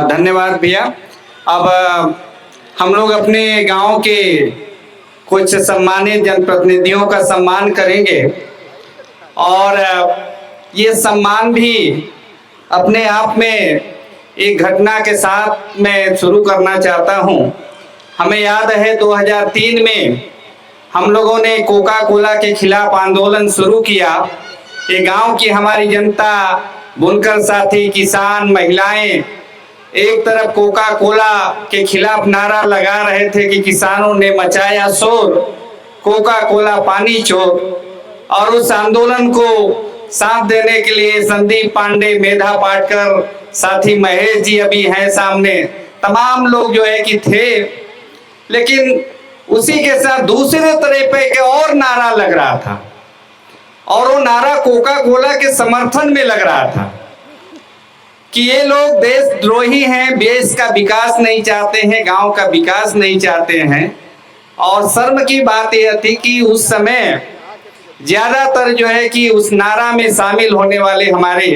धन्यवाद भैया। अब हम लोग अपने गांव के कुछ सम्मानित जनप्रतिनिधियों का सम्मान करेंगे और ये सम्मान भी अपने आप में एक घटना के साथ मैं शुरू करना चाहता हूं। हमें याद है 2003 में हम लोगों ने कोका कोला के खिलाफ आंदोलन शुरू किया। ये गांव की हमारी जनता, बुनकर साथी, किसान, महिलाएं एक तरफ कोका कोला के खिलाफ नारा लगा रहे थे कि किसानों ने मचाया शोर, कोका कोला पानी चोर। और उस आंदोलन को साथ देने के लिए संदीप पांडे, मेधा पाटकर, साथी महेश जी अभी हैं सामने, तमाम लोग जो है कि थे। लेकिन उसी के साथ दूसरे तरह पे एक और नारा लग रहा था और वो नारा कोका कोला के समर्थन में लग रहा था कि ये लोग देशद्रोही हैं, देश का विकास नहीं चाहते हैं, गांव का विकास नहीं चाहते हैं। और शर्म की बात यह थी कि उस समय ज्यादातर जो है कि उस नारा में शामिल होने वाले हमारे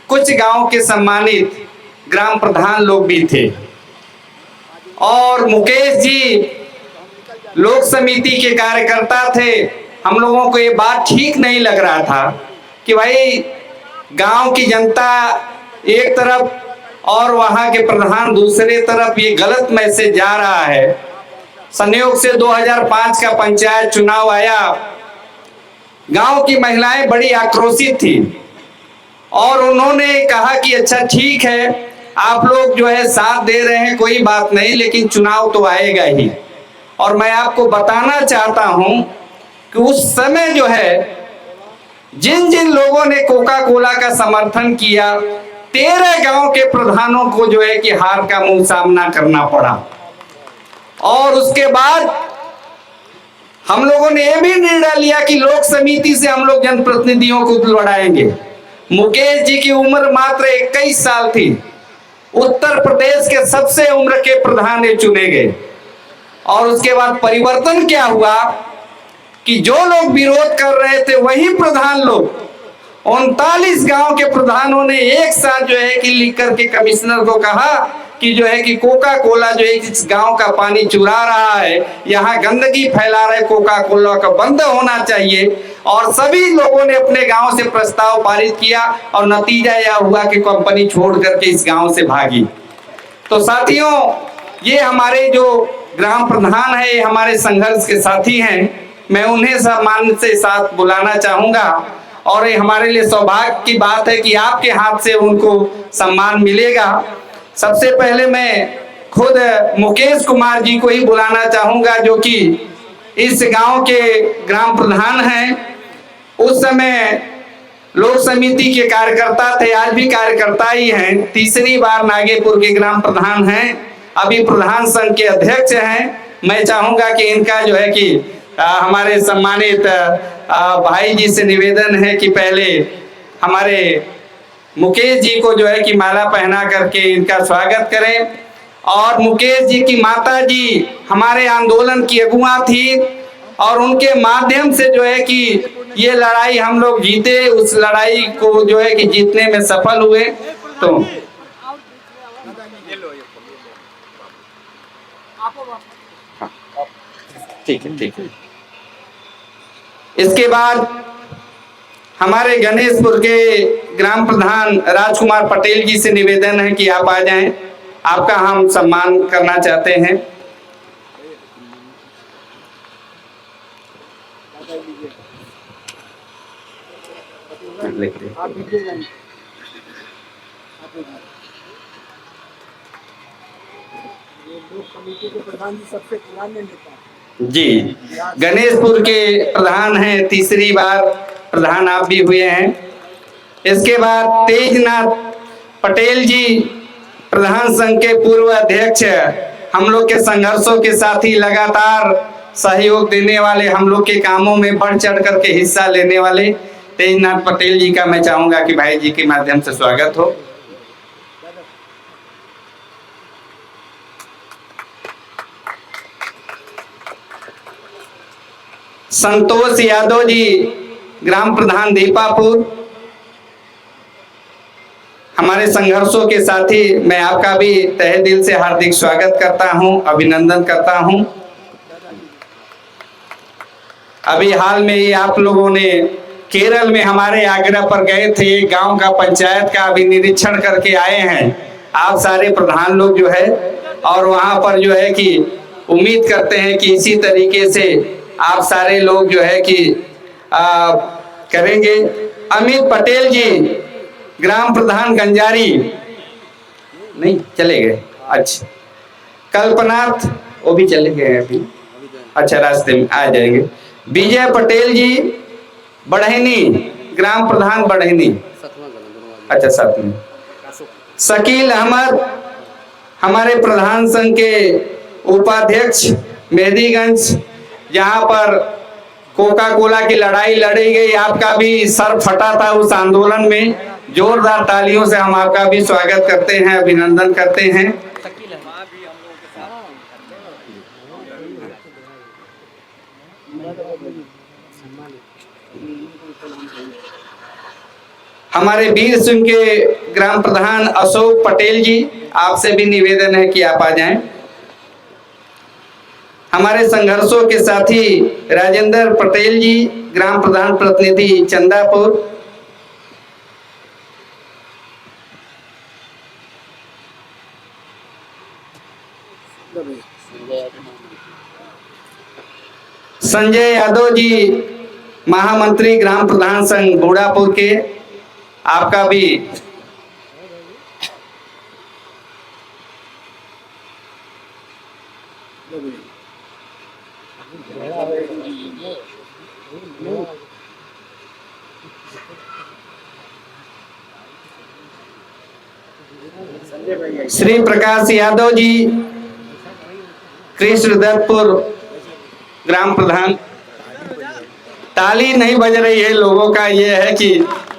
कुछ गांव के सम्मानित ग्राम प्रधान लोग भी थे। और मुकेश जी लोक समिति के कार्यकर्ता थे। हम लोगों को ये बात ठीक नहीं लग रहा था कि भाई गांव की जनता एक तरफ और वहां के प्रधान दूसरे तरफ, ये गलत मैसेज जा रहा है। संयोग से 2005 का पंचायत चुनाव आया। गांव की महिलाएं बड़ी आक्रोशित थी और उन्होंने कहा कि अच्छा ठीक है, आप लोग जो है साथ दे रहे हैं, कोई बात नहीं, लेकिन चुनाव तो आएगा ही। और मैं आपको बताना चाहता हूं कि उस समय जो है जिन जिन लोगों ने कोका कोला का समर्थन किया, 13 गांव के प्रधानों को जो है कि हार का मुंह सामना करना पड़ा। और उसके बाद हम लोगों ने यह भी निर्णय लिया कि लोक समिति से हम लोग जनप्रतिनिधियों को लड़ाएंगे। मुकेश जी की उम्र मात्र 21 साल थी। उत्तर प्रदेश के सबसे उम्र के प्रधान ये चुने गए। और उसके बाद परिवर्तन क्या हुआ कि जो लोग विरोध कर रहे थे वही प्रधान लोग, 39 गांव के प्रधानों ने एक साथ जो है कि लिख करके कमिश्नर को कहा कि जो है कि कोका कोला जो है इस गांव का पानी चुरा रहा है, यहाँ गंदगी फैला रहा है, कोका कोला का बंद होना चाहिए। और सभी लोगों ने अपने गांव से प्रस्ताव पारित किया और नतीजा यह हुआ कि कंपनी छोड़ करके इस गांव से भागी। तो साथियों, ये हमारे जो ग्राम प्रधान है, ये हमारे संघर्ष के साथी हैं। मैं उन्हें सम्मान से साथ बुलाना चाहूंगा और ये हमारे लिए सौभाग्य की बात है कि आपके हाथ से उनको सम्मान मिलेगा। सबसे पहले मैं खुद मुकेश कुमार जी को ही बुलाना चाहूंगा, जो कि इस गांव के ग्राम प्रधान हैं। उस समय लोक समिति के कार्यकर्ता थे, आज भी कार्यकर्ता ही हैं। तीसरी बार नागेपुर के ग्राम प्रधान हैं, अभी प्रधान संघ के अध्यक्ष हैं। मैं चाहूंगा कि इनका जो है कि हमारे सम्मानित भाई जी से निवेदन है कि पहले हमारे मुकेश जी को जो है कि माला पहना करके इनका स्वागत करें। और मुकेश जी की माता जी हमारे आंदोलन की अगुआ थी और उनके माध्यम से जो है कि ये लड़ाई हम लोग जीते, उस लड़ाई को जो है कि जीतने में सफल हुए। तो ठीक है, ठीक है। इसके बाद हमारे गणेशपुर के ग्राम प्रधान राजकुमार पटेल जी से निवेदन है कि आप आ जाएं, आपका हम सम्मान करना चाहते हैं। जी, गणेशपुर के प्रधान हैं, तीसरी बार प्रधान आप भी हुए हैं। इसके बाद तेजनाथ पटेल जी, प्रधान संघ के पूर्व अध्यक्ष, हम लोग के संघर्षों के साथी, लगातार सहयोग देने वाले, हम लोग के कामों में बढ़ चढ़ करके हिस्सा लेने वाले तेजनाथ पटेल जी का मैं चाहूंगा कि भाई जी के माध्यम से स्वागत हो। संतोष यादव जी, ग्राम प्रधान दीपापुर, हमारे संघर्षों के साथी, मैं आपका भी तहे दिल से हार्दिक स्वागत करता हूं, अभिनंदन करता हूं। अभी हाल में ही आप लोगों ने केरल में हमारे आग्रह पर गए थे, गांव का पंचायत का अभी निरीक्षण करके आए हैं आप सारे प्रधान लोग जो है, और वहां पर जो है कि उम्मीद करते हैं कि इसी तरीके से आप सारे लोग जो है कि करेंगे। अमित पटेल जी, ग्राम प्रधान गंजारी, नहीं चले गए, अच्छा। कल्पनाथ, वो भी चले गए अभी, अच्छा रास्ते में आ जाएंगे। विजय पटेल जी बढ़ैनी, ग्राम प्रधान बढ़ैनी, अच्छा साथ में। शकील अहमद, हमारे प्रधान संघ के उपाध्यक्ष मेहदीगंज, जहां पर कोका कोला की लड़ाई लड़ी गई, आपका भी सर फटा था उस आंदोलन में। जोरदार तालियों से हम आपका भी स्वागत करते हैं, अभिनंदन करते हैं। हमारे वीर सिंह के ग्राम प्रधान अशोक पटेल जी, आपसे भी निवेदन है कि आप आ जाएं। हमारे संघर्षों के साथी राजेंद्र पटेल जी, ग्राम प्रधान प्रतिनिधि चंदापुर। संजय यादव जी, महामंत्री ग्राम प्रधान संघ बूढ़ापुर के, आपका भी श्री प्रकाश यादव जी, कृष्णदत्तपुर ग्राम प्रधान। ताली नहीं बज रही है, लोगों का ये है कि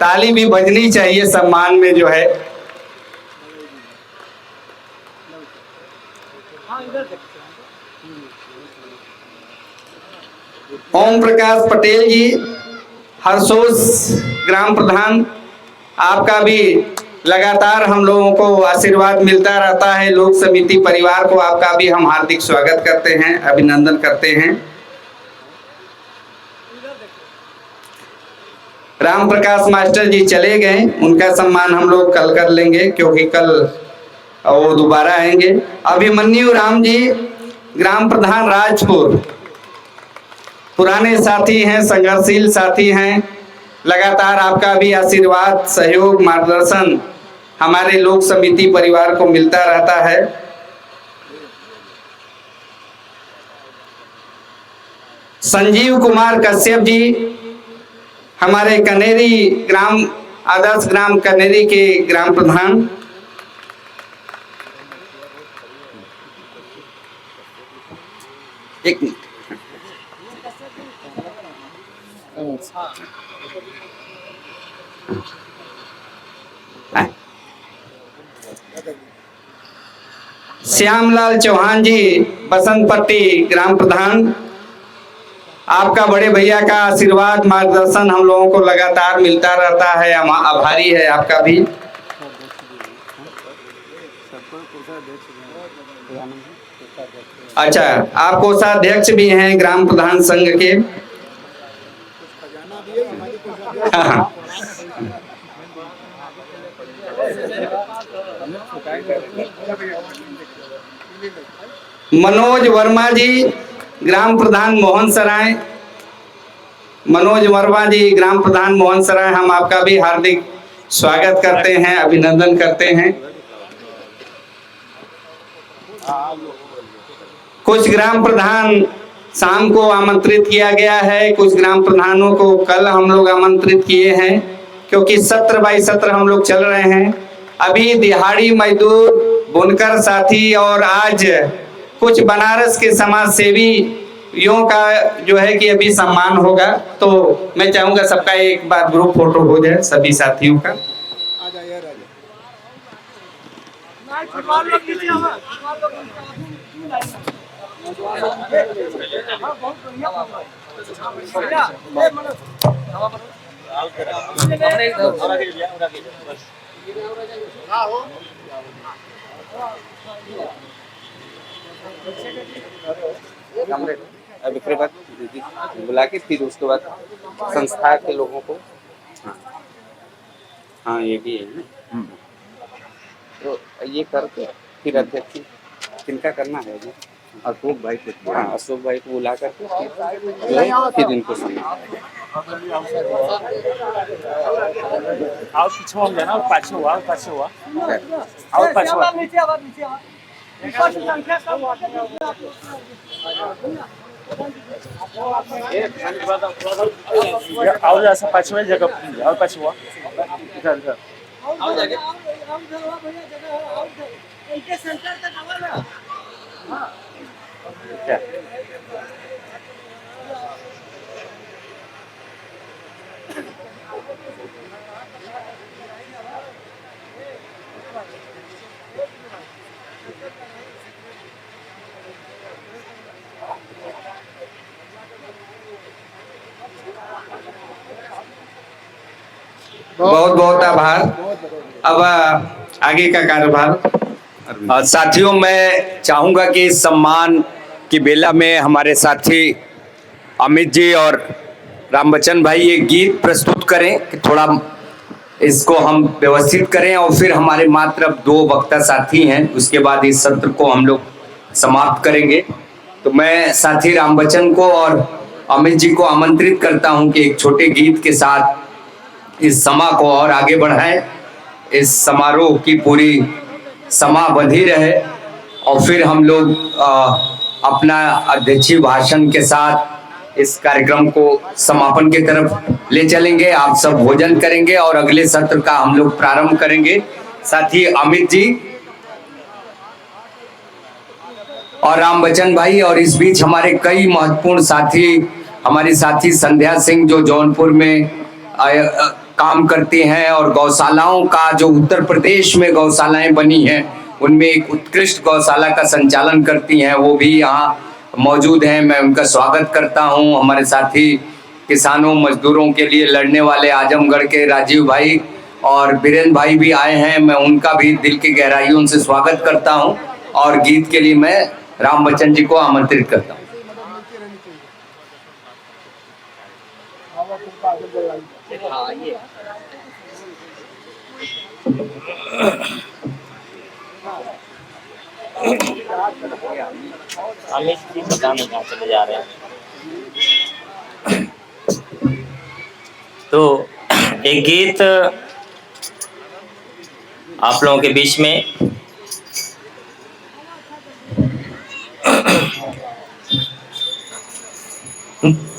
ताली भी बजनी चाहिए सम्मान में जो है। ओम प्रकाश पटेल जी, हरसोस ग्राम प्रधान, आपका भी लगातार हम लोगों को आशीर्वाद मिलता रहता है। लोक समिति परिवार को आपका भी हम हार्दिक स्वागत करते हैं, अभिनंदन करते हैं। राम प्रकाश मास्टर जी चले गए, उनका सम्मान हम लोग कल कर लेंगे, क्योंकि कल वो दोबारा आएंगे। अभिमन्यु राम जी, ग्राम प्रधान राजपुर, पुराने साथी हैं, संघर्षशील साथी हैं। लगातार आपका भी आशीर्वाद, सहयोग, मार्गदर्शन हमारे लोक समिति परिवार को मिलता रहता है। संजीव कुमार कश्यप जी, हमारे कनेरी ग्राम, आदर्श ग्राम कनेरी के ग्राम प्रधान। एक मिनट, श्यामलाल चौहान जी, बसंत पट्टी ग्राम प्रधान, आपका बड़े भैया का आशीर्वाद, मार्गदर्शन हम लोगों को लगातार मिलता रहता है, हम आभारी है आपका भी। अच्छा, आप कोषाध्यक्ष भी हैं ग्राम प्रधान संघ के। हाँ। मनोज वर्मा जी, ग्राम प्रधान मोहन सराय, मनोज वर्मा जी, ग्राम प्रधान मोहन सराय, हम आपका भी हार्दिक स्वागत करते हैं, अभिनंदन करते हैं। कुछ ग्राम प्रधान शाम को आमंत्रित किया गया है, कुछ ग्राम प्रधानों को कल हम लोग आमंत्रित किए हैं, क्योंकि सत्र बाई सत्र हम लोग चल रहे हैं। अभी दिहाड़ी मजदूर, बुनकर साथी और आज कुछ बनारस के समाज सेवी यों का जो है कि अभी सम्मान होगा, तो मैं चाहूंगा सबका एक बार ग्रुप फोटो हो जाए सभी साथियों का। अब इसके बाद बुला के फिर उसके बाद संस्था के लोगों को, हाँ हाँ ये भी है ना। तो ये करके फिर अध्यक्ष किनका करना है जी? अशोक भाई को, हाँ अशोक भाई को बुला करके फिर इनको आओ पीछे हो जाना, और पाछे हुआ, पाछे हुआ, और पाछे हुआ। और ऐसा पाछे वाली जगह, और पाछे हुआ, इधर इधर क्या बहुत बहुत आभार। अब आगे का कार्यभार। साथियों, मैं चाहूंगा कि इस सम्मान की बेला में हमारे साथी अमित जी और रामबच्चन भाई ये गीत प्रस्तुत करें कि थोड़ा इसको हम व्यवस्थित करें, और फिर हमारे मात्र अब 2 वक्ता साथी हैं, उसके बाद इस सत्र को हम लोग समाप्त करेंगे। तो मैं साथी रामबच्चन को और अमित जी को आमंत्रित करता हूं कि एक छोटे गीत के साथ इस समा को और आगे बढ़ाएं, इस समारोह की पूरी समा बंधी रहे, और फिर हम लोग अपना अध्यक्षीय भाषण के साथ इस कार्यक्रम को समापन की तरफ ले चलेंगे। आप सब भोजन करेंगे और अगले सत्र का हम लोग प्रारंभ करेंगे। साथी अमित जी और रामबच्चन भाई, और इस बीच हमारे कई महत्वपूर्ण साथी, हमारी साथी संध्या सिंह जो जौनपुर में काम करती हैं, और गौशालाओं का जो उत्तर प्रदेश में गौशालाएं बनी हैं उनमें एक उत्कृष्ट गौशाला का संचालन करती हैं, वो भी यहाँ मौजूद हैं। मैं उनका स्वागत करता हूँ। हमारे साथी किसानों मजदूरों के लिए लड़ने वाले आजमगढ़ के राजीव भाई और बीरेंद्र भाई भी आए हैं, मैं उनका भी दिल की गहराइयों से स्वागत करता हूँ। और गीत के लिए मैं रामबच्चन जी को आमंत्रित करता हूँ। अमित जी पता नहीं कहाँ चले जा रहे हैं। तो एक गीत आप लोगों के बीच में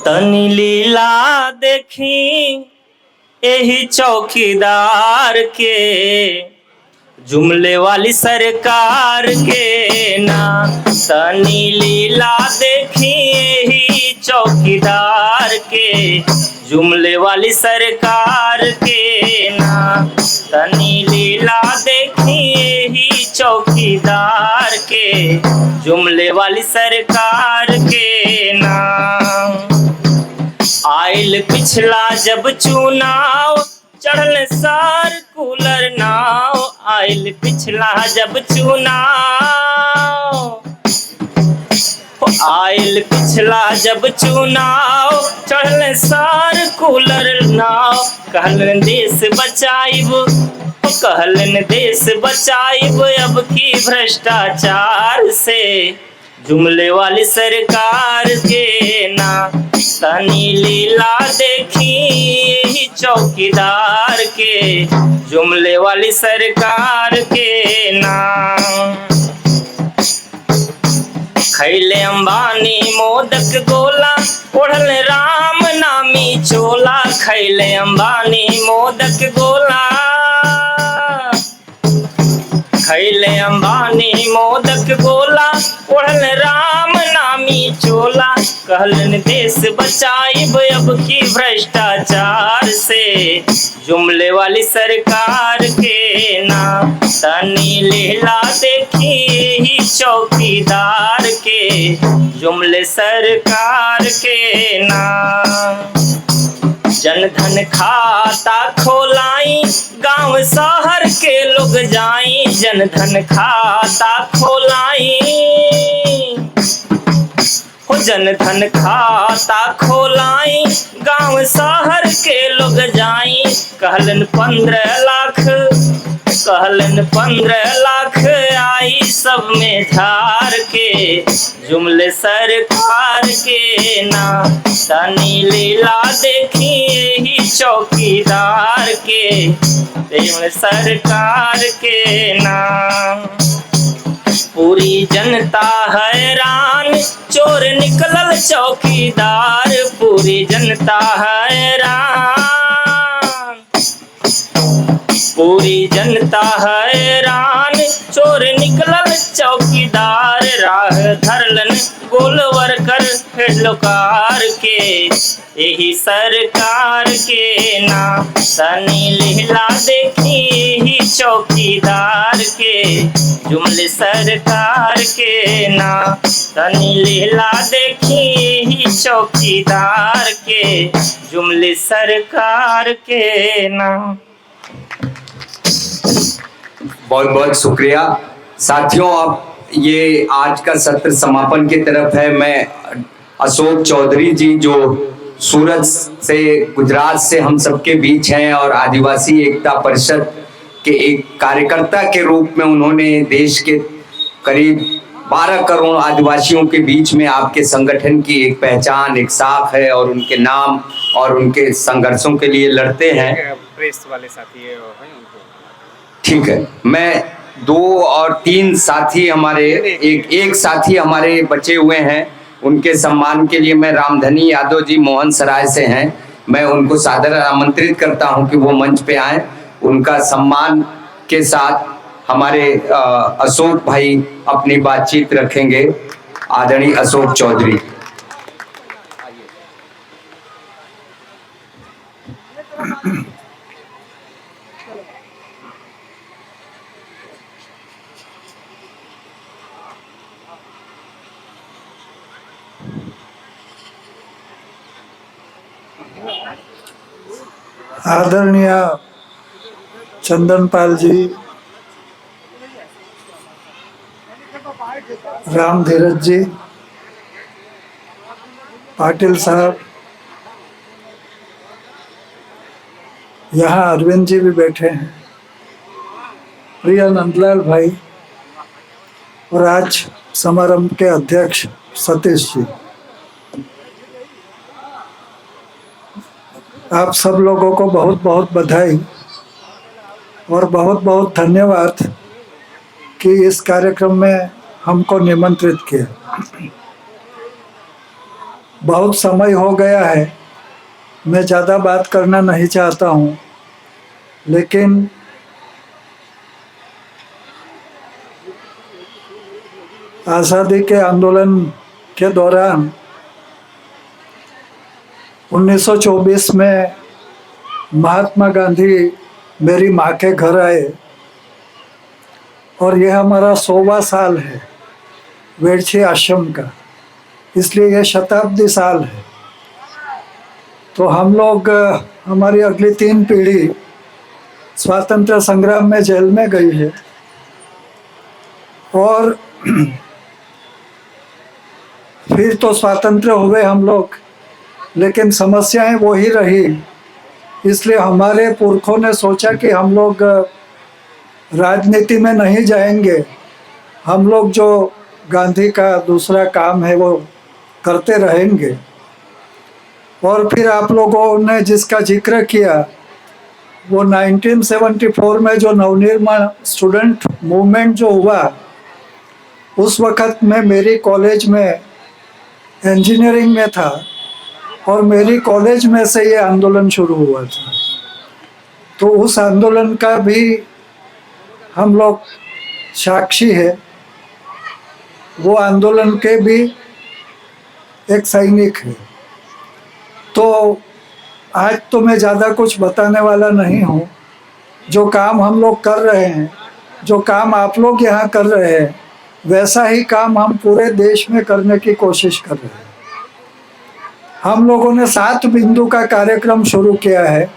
तनी लीला देखी यही चौकीदार के, जुमले वाली सरकार के ना। तनी लीला देखी यही चौकीदार के, जुमले वाली सरकार के ना। तनी लीला देखी यही चौकीदार के, जुमले वाली सरकार के ना। आइल पिछला जब चुनाव, चढ़ल सार कूलर नाव। आइल पिछला जब चुनाव, आइल पिछला जब चुनाव, चढ़ल सार कूलर नाव। कहलन देश बचाइब, कहलन देश बचाइब अब की भ्रष्टाचार से, जुमले वाली सरकार के ना। तनी लीला देखी यही चौकीदार के, जुमले वाली सरकार के ना। खैले अंबानी मोदक गोला, ओढ़ल राम नामी चोला। खैले अंबानी मोदक गोला, खैले अंबानी मोदक गोला, ओढ़ल राम नामी चोला। कहलन देश बचाइब अब की भ्रष्टाचार से, जुमले वाली सरकार के ना। तनी लीला देखी यही चौकीदार के, जुमले सरकार के ना। जन धन खाता खोलाई, गांव शहर के लोग जाई, जन धन खाता खोलाई, हो जन धन खाता खोलाई, गांव शहर के लोग जाई, कहलन 15 लाख, कहलन 15 लाख आई सब में झार के, जुमले सरकार के ना, तनी लीला देखी ही चौकीदार के, जुमले सरकार के ना। पूरी जनता हैरान, चोर निकलल चौकीदार, पूरी जनता हैरान, पूरी जनता हैरान, चोर निकलल चौकीदार, राह धरलन गोलवर्कर हेडलोकार के, यही सरकार के ना, तनी लीला देखी ही चौकीदार के, जुमले सरकार के ना, तनी लीला देखी ही चौकीदार के, जुमले सरकार के ना। बहुत बहुत शुक्रिया साथियों। अब ये आज का सत्र समापन की तरफ है। मैं अशोक चौधरी जी जो सूरत से, गुजरात से हम सबके बीच हैं और आदिवासी एकता परिषद के एक कार्यकर्ता के रूप में उन्होंने देश के करीब 12 करोड़ आदिवासियों के बीच में आपके संगठन की एक पहचान, एक साख है और उनके नाम और उनके संघर्षों के लिए लड़ते हैं। प्रेस वाले साथी है उनको। ठीक है, मैं 2 और 3 साथी हमारे, एक साथी हमारे बचे हुए हैं, उनके सम्मान के लिए मैं रामधनी यादव जी मोहन सराय से हैं, मैं उनको सादर आमंत्रित करता हूं कि वो मंच पे आए। उनका सम्मान के साथ हमारे अशोक भाई अपनी बातचीत रखेंगे। आदरणीय अशोक चौधरी। आदरणीय चंदनपाल जी, राम धीरज जी, पाटिल साहब, यहाँ अरविंद जी भी बैठे हैं, प्रिय नंदलाल भाई और आज समारंभ के अध्यक्ष सतीश जी, आप सब लोगों को बहुत बहुत बधाई और बहुत बहुत धन्यवाद कि इस कार्यक्रम में हमको निमंत्रित किया। बहुत समय हो गया है, मैं ज़्यादा बात करना नहीं चाहता हूँ, लेकिन आज़ादी के आंदोलन के दौरान 1924 में महात्मा गांधी मेरी माँ के घर आए और यह हमारा 100वां साल है वेड़छी आश्रम का, इसलिए यह शताब्दी साल है। तो हम लोग, हमारी अगली 3 पीढ़ी स्वातंत्र संग्राम में जेल में गई है और फिर तो स्वतंत्र हुए हम लोग, लेकिन समस्याएं वही रही। इसलिए हमारे पुरखों ने सोचा कि हम लोग राजनीति में नहीं जाएंगे, हम लोग जो गांधी का दूसरा काम है वो करते रहेंगे। और फिर आप लोगों ने जिसका जिक्र किया, वो 1974 में जो नवनिर्माण स्टूडेंट मूवमेंट जो हुआ, उस वक़्त में मेरी कॉलेज में इंजीनियरिंग में था और मेरी कॉलेज में से ये आंदोलन शुरू हुआ था। तो उस आंदोलन का भी हम लोग साक्षी है, वो आंदोलन के भी एक सैनिक है। तो आज तो मैं ज़्यादा कुछ बताने वाला नहीं हूँ। जो काम हम लोग कर रहे हैं, जो काम आप लोग यहाँ कर रहे हैं, वैसा ही काम हम पूरे देश में करने की कोशिश कर रहे हैं। हम लोगों ने 7 बिंदु का कार्यक्रम शुरू किया है।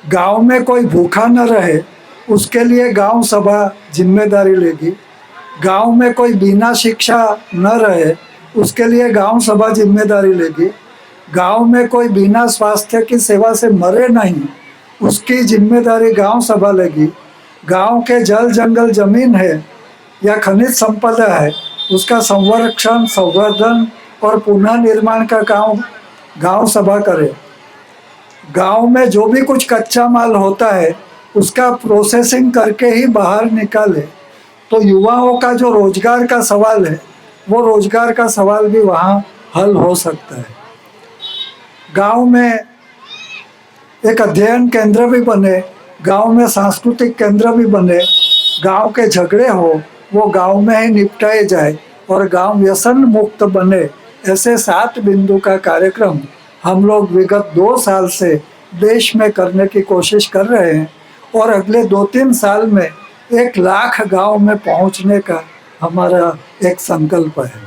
गांव में कोई भूखा न रहे उसके लिए गांव सभा जिम्मेदारी लेगी। गांव में कोई बिना शिक्षा न रहे उसके लिए गांव सभा जिम्मेदारी लेगी। गांव में कोई बिना स्वास्थ्य की सेवा से मरे नहीं उसकी जिम्मेदारी गांव सभा लेगी। गांव के जल जंगल जमीन है या खनिज संपदा है उसका संरक्षण, संवर्धन और पुनः निर्माण का काम गांव सभा करे। गांव में जो भी कुछ कच्चा माल होता है उसका प्रोसेसिंग करके ही बाहर निकाले। तो युवाओं का जो रोजगार का सवाल है वो रोजगार का सवाल भी वहाँ हल हो सकता है। गांव में एक अध्ययन केंद्र भी बने, गांव में सांस्कृतिक केंद्र भी बने। गांव के झगड़े हो वो गांव में ही निपटाए जाए और गांव व्यसन मुक्त बने। ऐसे 7 बिंदु का कार्यक्रम हम लोग विगत 2 साल से देश में करने की कोशिश कर रहे हैं और अगले 2-3 साल में 1 लाख गांव में पहुंचने का हमारा एक संकल्प है।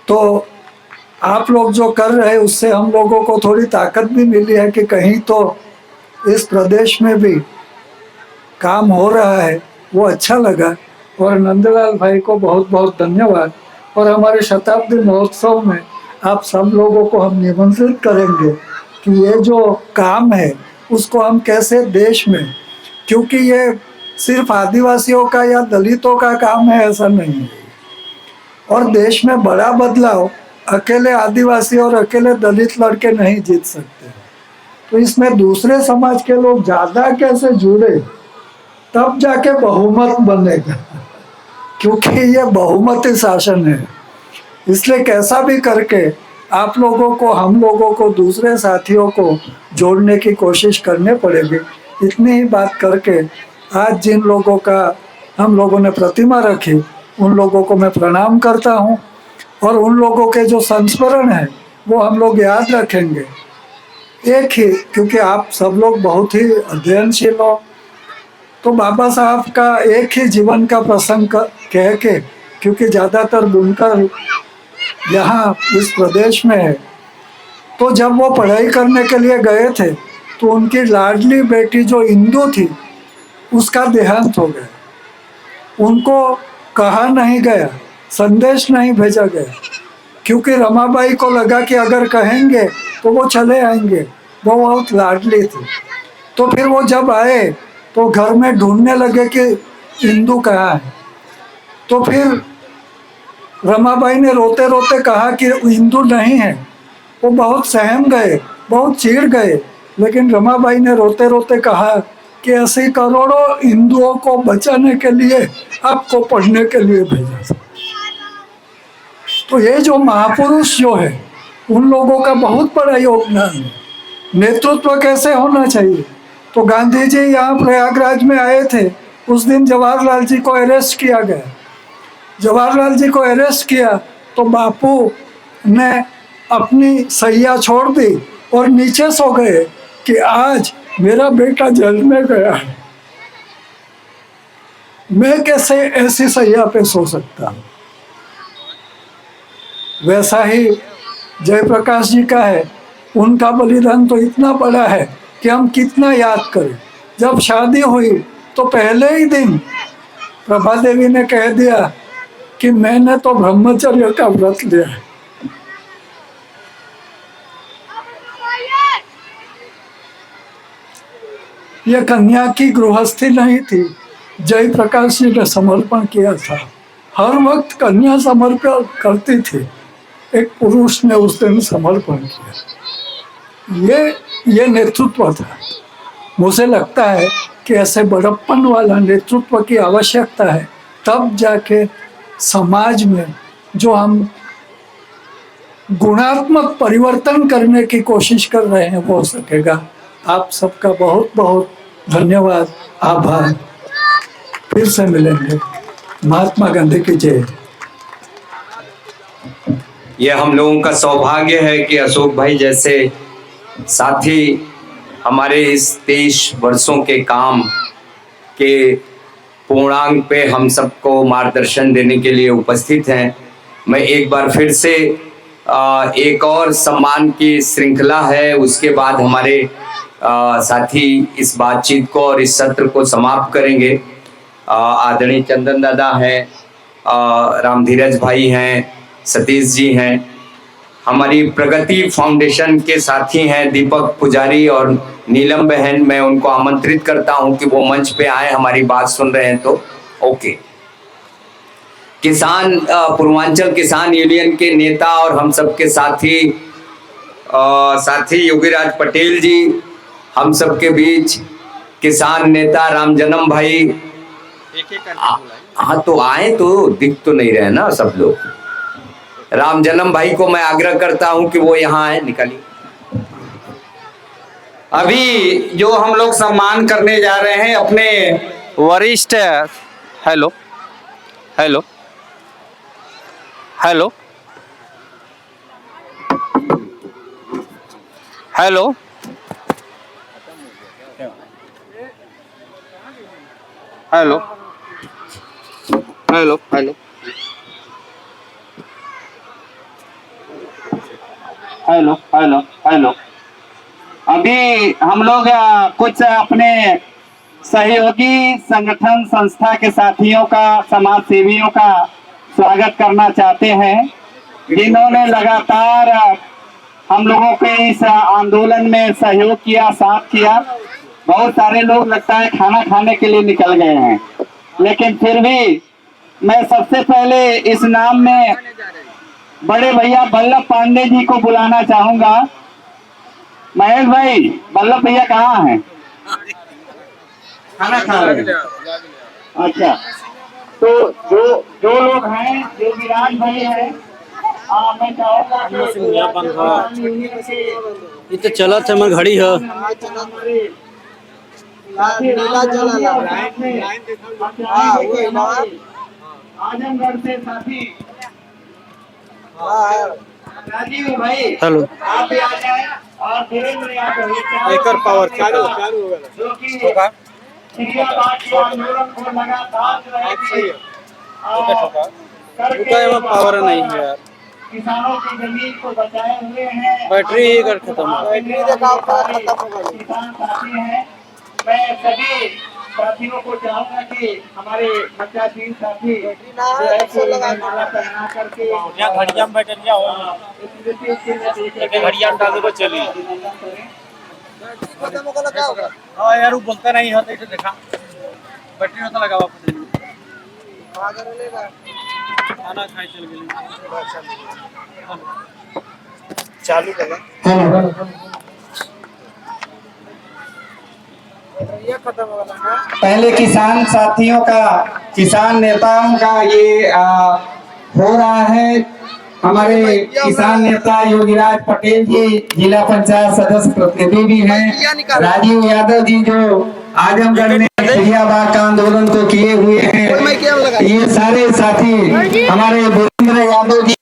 तो आप लोग जो कर रहे हैं उससे हम लोगों को थोड़ी ताकत भी मिली है कि कहीं तो इस प्रदेश में भी काम हो रहा है, वो अच्छा लगा। और नंदलाल भाई को बहुत बहुत धन्यवाद। और हमारे शताब्दी महोत्सव में आप सब लोगों को हम निमंत्रित करेंगे कि ये जो काम है उसको हम कैसे देश में, क्योंकि ये सिर्फ आदिवासियों का या दलितों का काम है ऐसा नहीं है। और देश में बड़ा बदलाव अकेले आदिवासी और अकेले दलित लड़के नहीं जीत सकते। तो इसमें दूसरे समाज के लोग ज़्यादा कैसे जुड़े तब जाके बहुमत बनेगा, क्योंकि ये बहुमती शासन है। इसलिए कैसा भी करके आप लोगों को, हम लोगों को, दूसरे साथियों को जोड़ने की कोशिश करने पड़ेगी। इतनी ही बात करके आज जिन लोगों का हम लोगों ने प्रतिमा रखी उन लोगों को मैं प्रणाम करता हूँ और उन लोगों के जो संस्मरण है वो हम लोग याद रखेंगे। एक ही, क्योंकि आप सब लोग बहुत ही अध्ययनशील हो, तो बाबा साहब का एक ही जीवन का प्रसंग कह के, क्योंकि ज़्यादातर बुनकर यहाँ इस प्रदेश में है, तो जब वो पढ़ाई करने के लिए गए थे तो उनकी लाडली बेटी जो इंदु थी उसका देहांत हो गया। उनको कहा नहीं गया, संदेश नहीं भेजा गया, क्योंकि रमाबाई को लगा कि अगर कहेंगे तो वो चले आएंगे, वो बहुत लाडली थी। तो फिर वो जब आए तो घर में ढूंढने लगे कि इंदु कहाँ है। तो फिर रमाबाई ने रोते रोते कहा कि इंदु नहीं है। वो बहुत सहम गए, बहुत चिढ़ गए, लेकिन रमाबाई ने रोते रोते कहा कि ऐसे करोड़ों हिंदुओं को बचाने के लिए आपको पढ़ने के लिए भेजा। तो ये जो महापुरुष जो है उन लोगों का बहुत बड़ा योगदान है। नेतृत्व कैसे होना चाहिए, तो गांधी जी यहाँ प्रयागराज में आए थे, उस दिन जवाहरलाल जी को अरेस्ट किया गया। जवाहरलाल जी को अरेस्ट किया तो बापू ने अपनी सैया छोड़ दी और नीचे सो गए कि आज मेरा बेटा जेल में गया है, मैं कैसे ऐसी सैया पे सो सकता हूँ। वैसा ही जयप्रकाश जी का है, उनका बलिदान तो इतना बड़ा है कि हम कितना याद करें। जब शादी हुई तो पहले ही दिन प्रभा देवी ने कह दिया कि मैंने तो ब्रह्मचर्य का व्रत लिया है। यह कन्या की गृहस्थी नहीं थी, जयप्रकाश जी ने समर्पण किया था। हर वक्त कन्या समर्पण करती थी, एक पुरुष ने उस दिन समर्पण किया। ये नेतृत्व था। मुझे लगता है कि ऐसे बड़प्पन वाला नेतृत्व की आवश्यकता है, तब जाके समाज में जो हम गुणात्मक परिवर्तन करने की कोशिश कर रहे हैं वो हो सकेगा। आप सबका बहुत बहुत धन्यवाद, आभार। फिर से मिलेंगे। महात्मा गांधी की जय। ये हम लोगों का सौभाग्य है कि अशोक भाई जैसे साथी हमारे इस 23 वर्षों के काम के पूर्णांक पे हम सबको मार्गदर्शन देने के लिए उपस्थित हैं। मैं एक बार फिर से एक और सम्मान की श्रृंखला है। उसके बाद हमारे साथी इस बातचीत को और इस सत्र को समाप्त करेंगे। आदरणीय चंदन दादा हैं, राम धीरज भाई हैं, सतीश जी हैं, हमारी प्रगति फाउंडेशन के साथी हैं दीपक पुजारी और नीलम बहन। मैं उनको आमंत्रित करता हूं कि वो मंच पे आए, हमारी बात सुन रहे हैं तो। ओके। किसान पूर्वांचल किसान यूनियन के नेता और हम सबके साथी योगीराज पटेल जी, हम सबके बीच किसान नेता रामजन्म भाई। हाँ तो आए, तो दिख तो नहीं रहे ना सब लोग। रामजन्म भाई को मैं आग्रह करता हूं कि वो यहाँ आए। निकालिए। अभी जो हम लोग सम्मान करने जा रहे हैं अपने वरिष्ठ, hello hello hello hello hello hello hello hello hello hello अभी हम लोग कुछ अपने सहयोगी संगठन संस्था के साथियों का, समाज सेवियों का स्वागत करना चाहते हैं, जिन्होंने लगातार हम लोगों के इस आंदोलन में सहयोग किया, साथ किया। बहुत सारे लोग लगता है खाना खाने के लिए निकल गए हैं, लेकिन फिर भी मैं सबसे पहले इस नाम में बड़े भैया बल्लभ पांडे जी को बुलाना चाहूंगा। महेश भाई, बल्लभ भैया कहाँ हैं? खाना खा रहे हैं। अच्छा, तो जो लोग हैं, जो विराज भाई हैं, मैं चाहूंगा ये तो चला था मैं घड़ी है। आजमगढ़ से साथी राजीव भाई, हेलो, आप भी आ जाए और धीरेन्द्र यादव एक पावर चालू जो कि सिरियाबाद के आंदोलन को लगातार जो है कि करके पावर नहीं है यार, किसानों की जमीन को बचाए हुए हैं। बैटरी ही कर खत्म है। किसान साथी हैं। मैं सभी साथियों को चाहूंगा कि हमारे बच्चाधीन साथी जो है कि माला पहना करके यहाँ घड़िया में बैठे घड़िया में डाल दो चलिए। हाँ यार वो बोलता नहीं है, तो देखा बैटरी होता लगा वापस खाना खाए चल गए। चालू कर पहले किसान साथियों का, किसान नेताओं का ये हो रहा है। हमारे किसान नेता योगीराज पटेल जी, जिला पंचायत सदस्य प्रतिनिधि भी हैं, राजीव यादव जी जो आजमगढ़ में सिरियाबाद का आंदोलन को किए हुए हैं, ये सारे साथी, हमारे वीरेंद्र यादव जी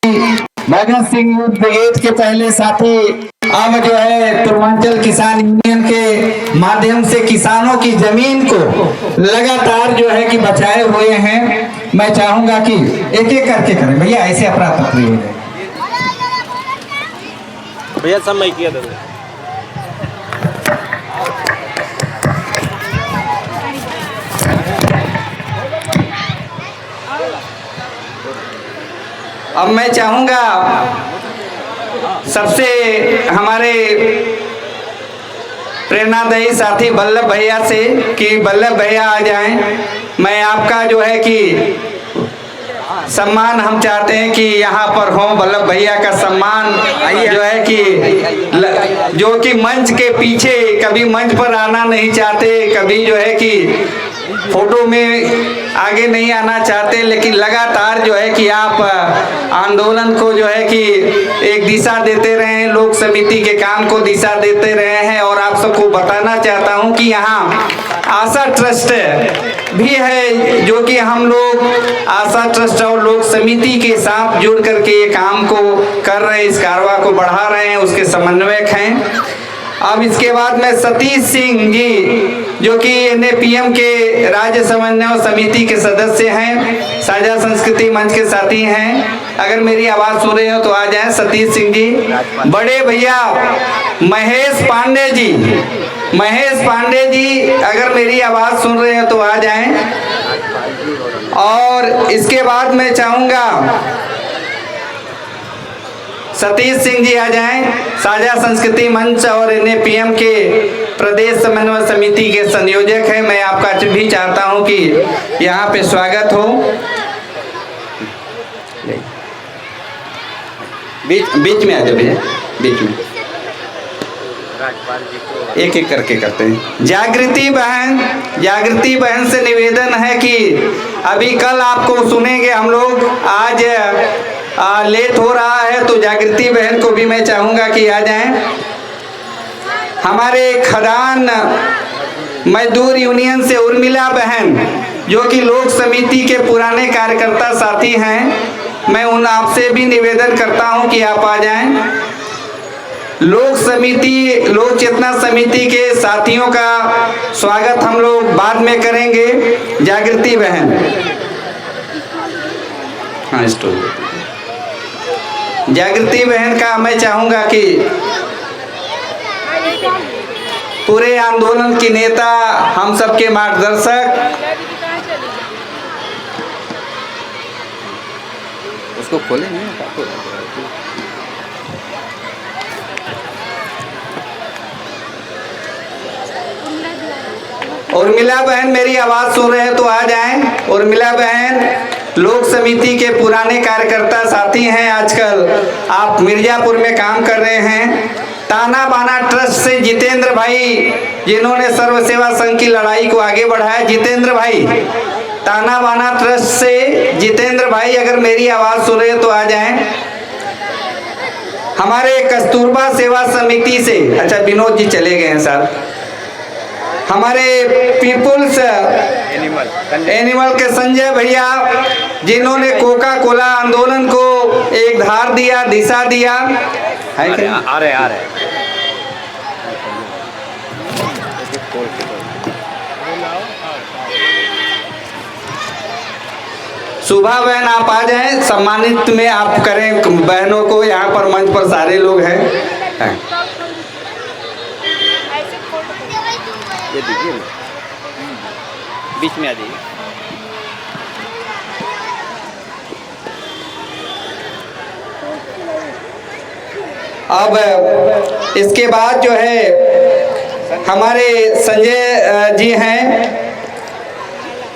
भगत सिंह यूथ ब्रिगेड के पहले साथी, अब जो है पूर्वांचल किसान यूनियन के माध्यम से किसानों की जमीन को लगातार जो है कि बचाए हुए हैं। मैं चाहूंगा कि एक एक करके करें भैया, ऐसे अफरा तफरी हो जाए। भैया सब मैं किया था। अब मैं चाहूंगा सबसे हमारे प्रेरणादायी साथी बल्लभ भैया से कि बल्लभ भैया आ जाएं। मैं आपका जो है कि सम्मान हम चाहते हैं कि यहाँ पर हो। बल्लभ भैया का सम्मान जो है कि जो कि मंच के पीछे, कभी मंच पर आना नहीं चाहते, कभी जो है कि फोटो में आगे नहीं आना चाहते, लेकिन लगातार जो है कि आप आंदोलन को जो है कि एक दिशा देते रहे हैं, लोक समिति के काम को दिशा देते रहे हैं। और आप सबको बताना चाहता हूं कि यहाँ आशा ट्रस्ट भी है, जो कि हम लोग आशा ट्रस्ट और लोक समिति के साथ जुड़ करके ये काम को कर रहे हैं, इस कारवा को बढ़ा रहे हैं, उसके समन्वयक हैं। अब इसके बाद में सतीश सिंह जी जो कि NAPM के राज्य समन्वय समिति के सदस्य हैं, साझा संस्कृति मंच के साथी हैं। अगर मेरी आवाज सुन रहे हो तो आ जाएं सतीश सिंह जी। बड़े भैया महेश पांडे जी, महेश पांडे जी अगर मेरी आवाज सुन रहे हो तो आ जाएं। और इसके बाद मैं चाहूंगा सतीश सिंह जी आ जाएं, साझा संस्कृति मंच और NAPM के प्रदेश समन्वय समिति के संयोजक हैं। मैं आपका भी चाहता हूं कि यहाँ पे स्वागत हो। बीच में आ जाओ भैया, बीच में एक एक करके करते हैं। जागृति बहन से निवेदन है कि अभी कल आपको सुनेंगे हम लोग, आज लेट हो रहा है तो जागृति बहन को भी मैं चाहूंगा कि आ जाएं। हमारे खदान मजदूर यूनियन से उर्मिला बहन जो कि लोक समिति के पुराने कार्यकर्ता साथी हैं, मैं उन आपसे भी निवेदन करता हूं कि आप आ जाएं। लोक चेतना समिति के साथियों का स्वागत हम लोग बाद में करेंगे। जागृति बहन, हाँ जागृति बहन का मैं चाहूंगा कि पूरे आंदोलन की नेता, हम सबके मार्गदर्शक, उसको खोले नहीं उर्मिला बहन मेरी आवाज सुन रहे हैं तो आ जाएं। उर्मिला बहन लोक समिति के पुराने कार्यकर्ता साथी हैं, आजकल आप मिर्जापुर में काम कर रहे हैं। ताना बाना ट्रस्ट से जितेंद्र भाई जिन्होंने सर्व सेवा संघ की लड़ाई को आगे बढ़ाया, जितेंद्र भाई, ताना बाना ट्रस्ट से जितेंद्र भाई अगर मेरी आवाज सुन रहे तो आ जाएं। हमारे कस्तूरबा सेवा समिति से, अच्छा विनोद जी चले गए हैं सर। हमारे पीपुल्स एनिमल के संजय भैया जिन्होंने कोका कोला आंदोलन को एक धार दिया, दिशा दिया है। आ रहे सुभा बहन आप आ जाएं, सम्मानित में आप करें बहनों को। यहाँ पर मंच पर सारे लोग हैं। ये देखिए बीच में आ जाइए। अब इसके बाद जो है हमारे संजय जी हैं,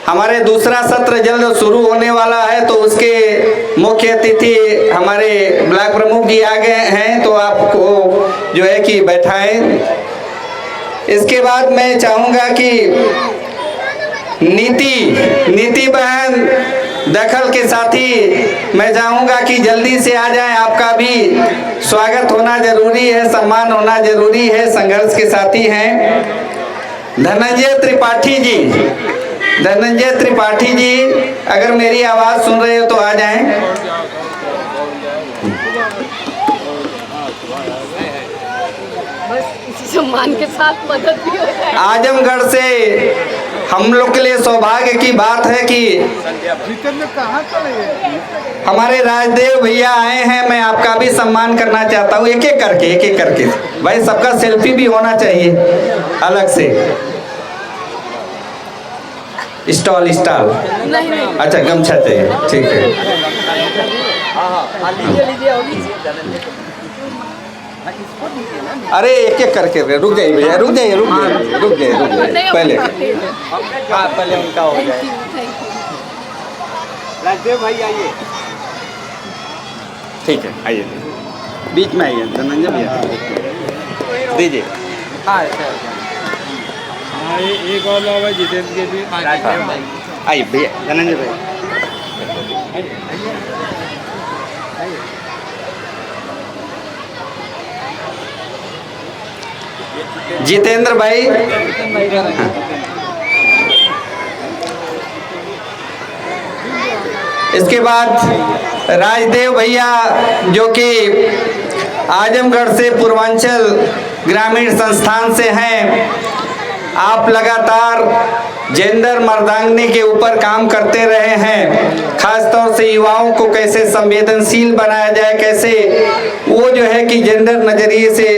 हमारे दूसरा सत्र जल्द शुरू होने वाला है तो उसके मुख्य अतिथि हमारे ब्लॉक प्रमुख जी आ गए हैं, तो आपको जो है कि बैठाएं। इसके बाद मैं चाहूंगा कि नीति बहन दखल के साथी मैं चाहूंगा कि जल्दी से आ जाएं। आपका भी स्वागत होना जरूरी है, सम्मान होना जरूरी है, संघर्ष के साथी हैं। धनंजय त्रिपाठी जी अगर मेरी आवाज सुन रहे हो तो आ जाएं। सम्मान के साथ मदद भी हो जाए। आजमगढ़ से हम लोग के लिए सौभाग्य की बात है कि हमारे राजदेव भैया आए हैं। मैं आपका भी सम्मान करना चाहता हूँ, एक एक करके भाई, सबका सेल्फी भी होना चाहिए अलग से। स्टॉल नहीं। अच्छा गमछा चाहिए, ठीक है। अरे एक एक करके रुक जाइए भैया, रुक जाइए पहले उनका हो जाए। राजदेव भाई आइए, ठीक है, आइए बीच में आइए। धनंजय भैया दीजिए। हाँ एक और लोग है जितेंद्र के भी। आइए भैया, धनंजय भैया। जितेंद्र भाई, इसके बाद राजदेव भैया जो कि आजमगढ़ से पूर्वांचल ग्रामीण संस्थान से हैं। आप लगातार जेंडर मर्दांगनी के ऊपर काम करते रहे हैं, खास तौर से युवाओं को कैसे संवेदनशील बनाया जाए, कैसे वो जो है कि जेंडर नजरिए से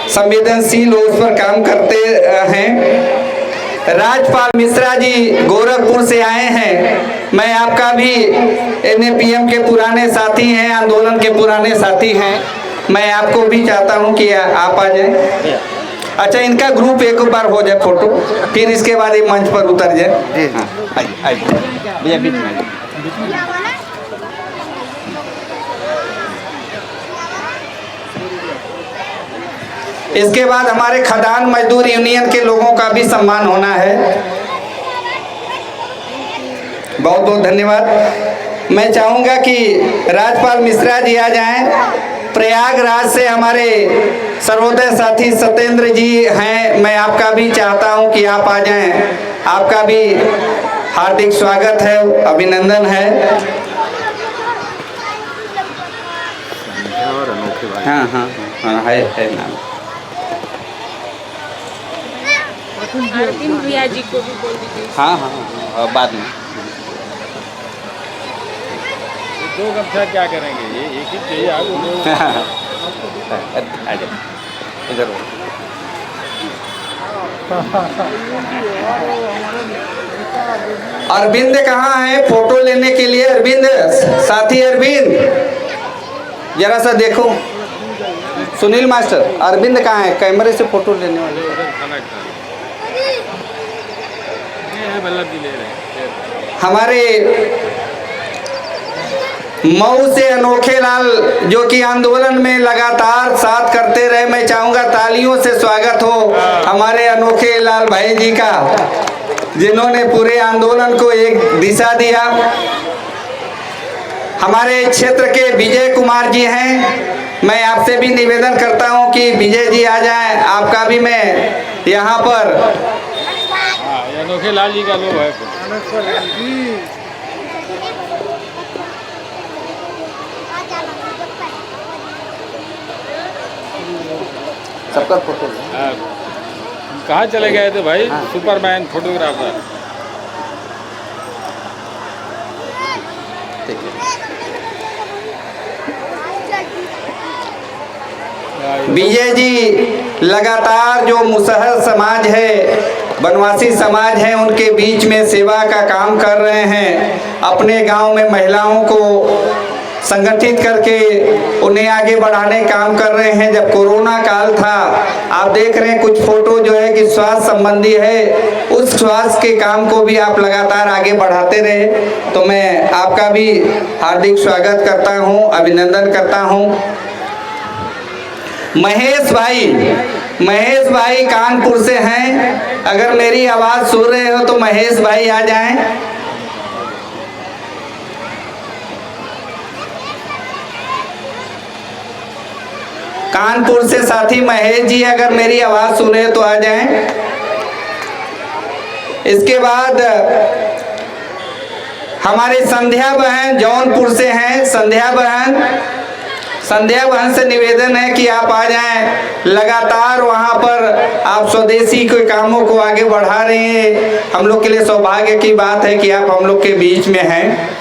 संवेदनशील हो, उस पर काम करते हैं। राजपाल मिश्रा जी गोरखपुर से आए हैं। मैं आपका भी NAPM के पुराने साथी हैं, आंदोलन के पुराने साथी हैं। मैं आपको भी चाहता हूं कि आप आ जाएं। अच्छा, इनका ग्रुप एक बार हो जाए फोटो, फिर इसके बाद ये मंच पर उतर जाए। हाँ, आइए भैया बीच में। इसके बाद हमारे खदान मजदूर यूनियन के लोगों का भी सम्मान होना है। बहुत बहुत धन्यवाद। मैं चाहूंगा कि राजपाल मिश्रा जी आ जाएं। प्रयागराज से हमारे सर्वोदय साथी सत्येंद्र जी हैं। मैं आपका भी चाहता हूं कि आप आ जाएं। आपका भी हार्दिक स्वागत है, अभिनंदन है। हाँ हाँ हाँ, है नाम। भैया जी को भी बोल दीजिए। हाँ हाँ हाँ, बाद में। दो गमछा क्या करेंगे, ये एक ही चाहिए आगे। आ जाओ इधर। अरविंद कहाँ है फोटो लेने के लिए? अरविंद साथी, अरविंद जरा सा देखो। सुनील मास्टर, अरविंद कहाँ है कैमरे से फोटो लेने वाले? हमारे मऊ से अनोखे लाल जो कि आंदोलन में लगातार साथ करते रहे, मैं चाहूंगा तालियों से स्वागत हो हमारे अनोखे लाल भाई जी का, जिन्होंने पूरे आंदोलन को एक दिशा दिया। हमारे क्षेत्र के विजय कुमार जी हैं। मैं आपसे भी निवेदन करता हूं कि विजय जी आ जाएं। आपका भी मैं यहाँ पर अनोखे लाल जी का लोग है। सबका फोटो। कहाँ चले गए थे भाई? Superman photographer. विजय जी लगातार जो मुसहर समाज है, वनवासी समाज है, उनके बीच में सेवा का काम कर रहे हैं। अपने गांव में महिलाओं को संगठित करके उन्हें आगे बढ़ाने काम कर रहे हैं। जब कोरोना काल था, आप देख रहे हैं कुछ फोटो जो है कि स्वास्थ्य संबंधी है, उस स्वास्थ्य के काम को भी आप लगातार आगे बढ़ाते रहे। तो मैं आपका भी हार्दिक स्वागत करता हूं, अभिनंदन करता हूं। महेश भाई कानपुर से हैं। अगर मेरी आवाज सुन रहे हो तो महेश भाई आ जाएं। कानपुर से साथी महेश जी अगर मेरी आवाज सुन रहे तो आ जाएं। इसके बाद हमारी संध्या बहन जौनपुर से हैं। संध्या बहन से निवेदन है कि आप आ जाएं। लगातार वहां पर आप स्वदेशी के कामों को आगे बढ़ा रहे हैं। हम लोग के लिए सौभाग्य की बात है कि आप हम लोग के बीच में हैं।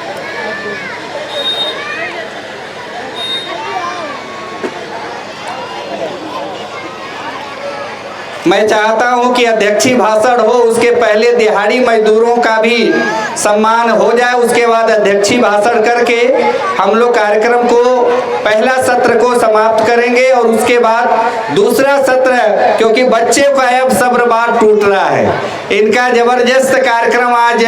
मैं चाहता हूं कि अध्यक्षीय भाषण हो, उसके पहले दिहाड़ी मजदूरों का भी सम्मान हो जाए। उसके बाद अध्यक्षीय भाषण करके हम लोग कार्यक्रम को पहला सत्र को समाप्त करेंगे और उसके बाद दूसरा सत्र, क्योंकि बच्चे का अब सब्र बात टूट रहा है। इनका जबरदस्त कार्यक्रम आज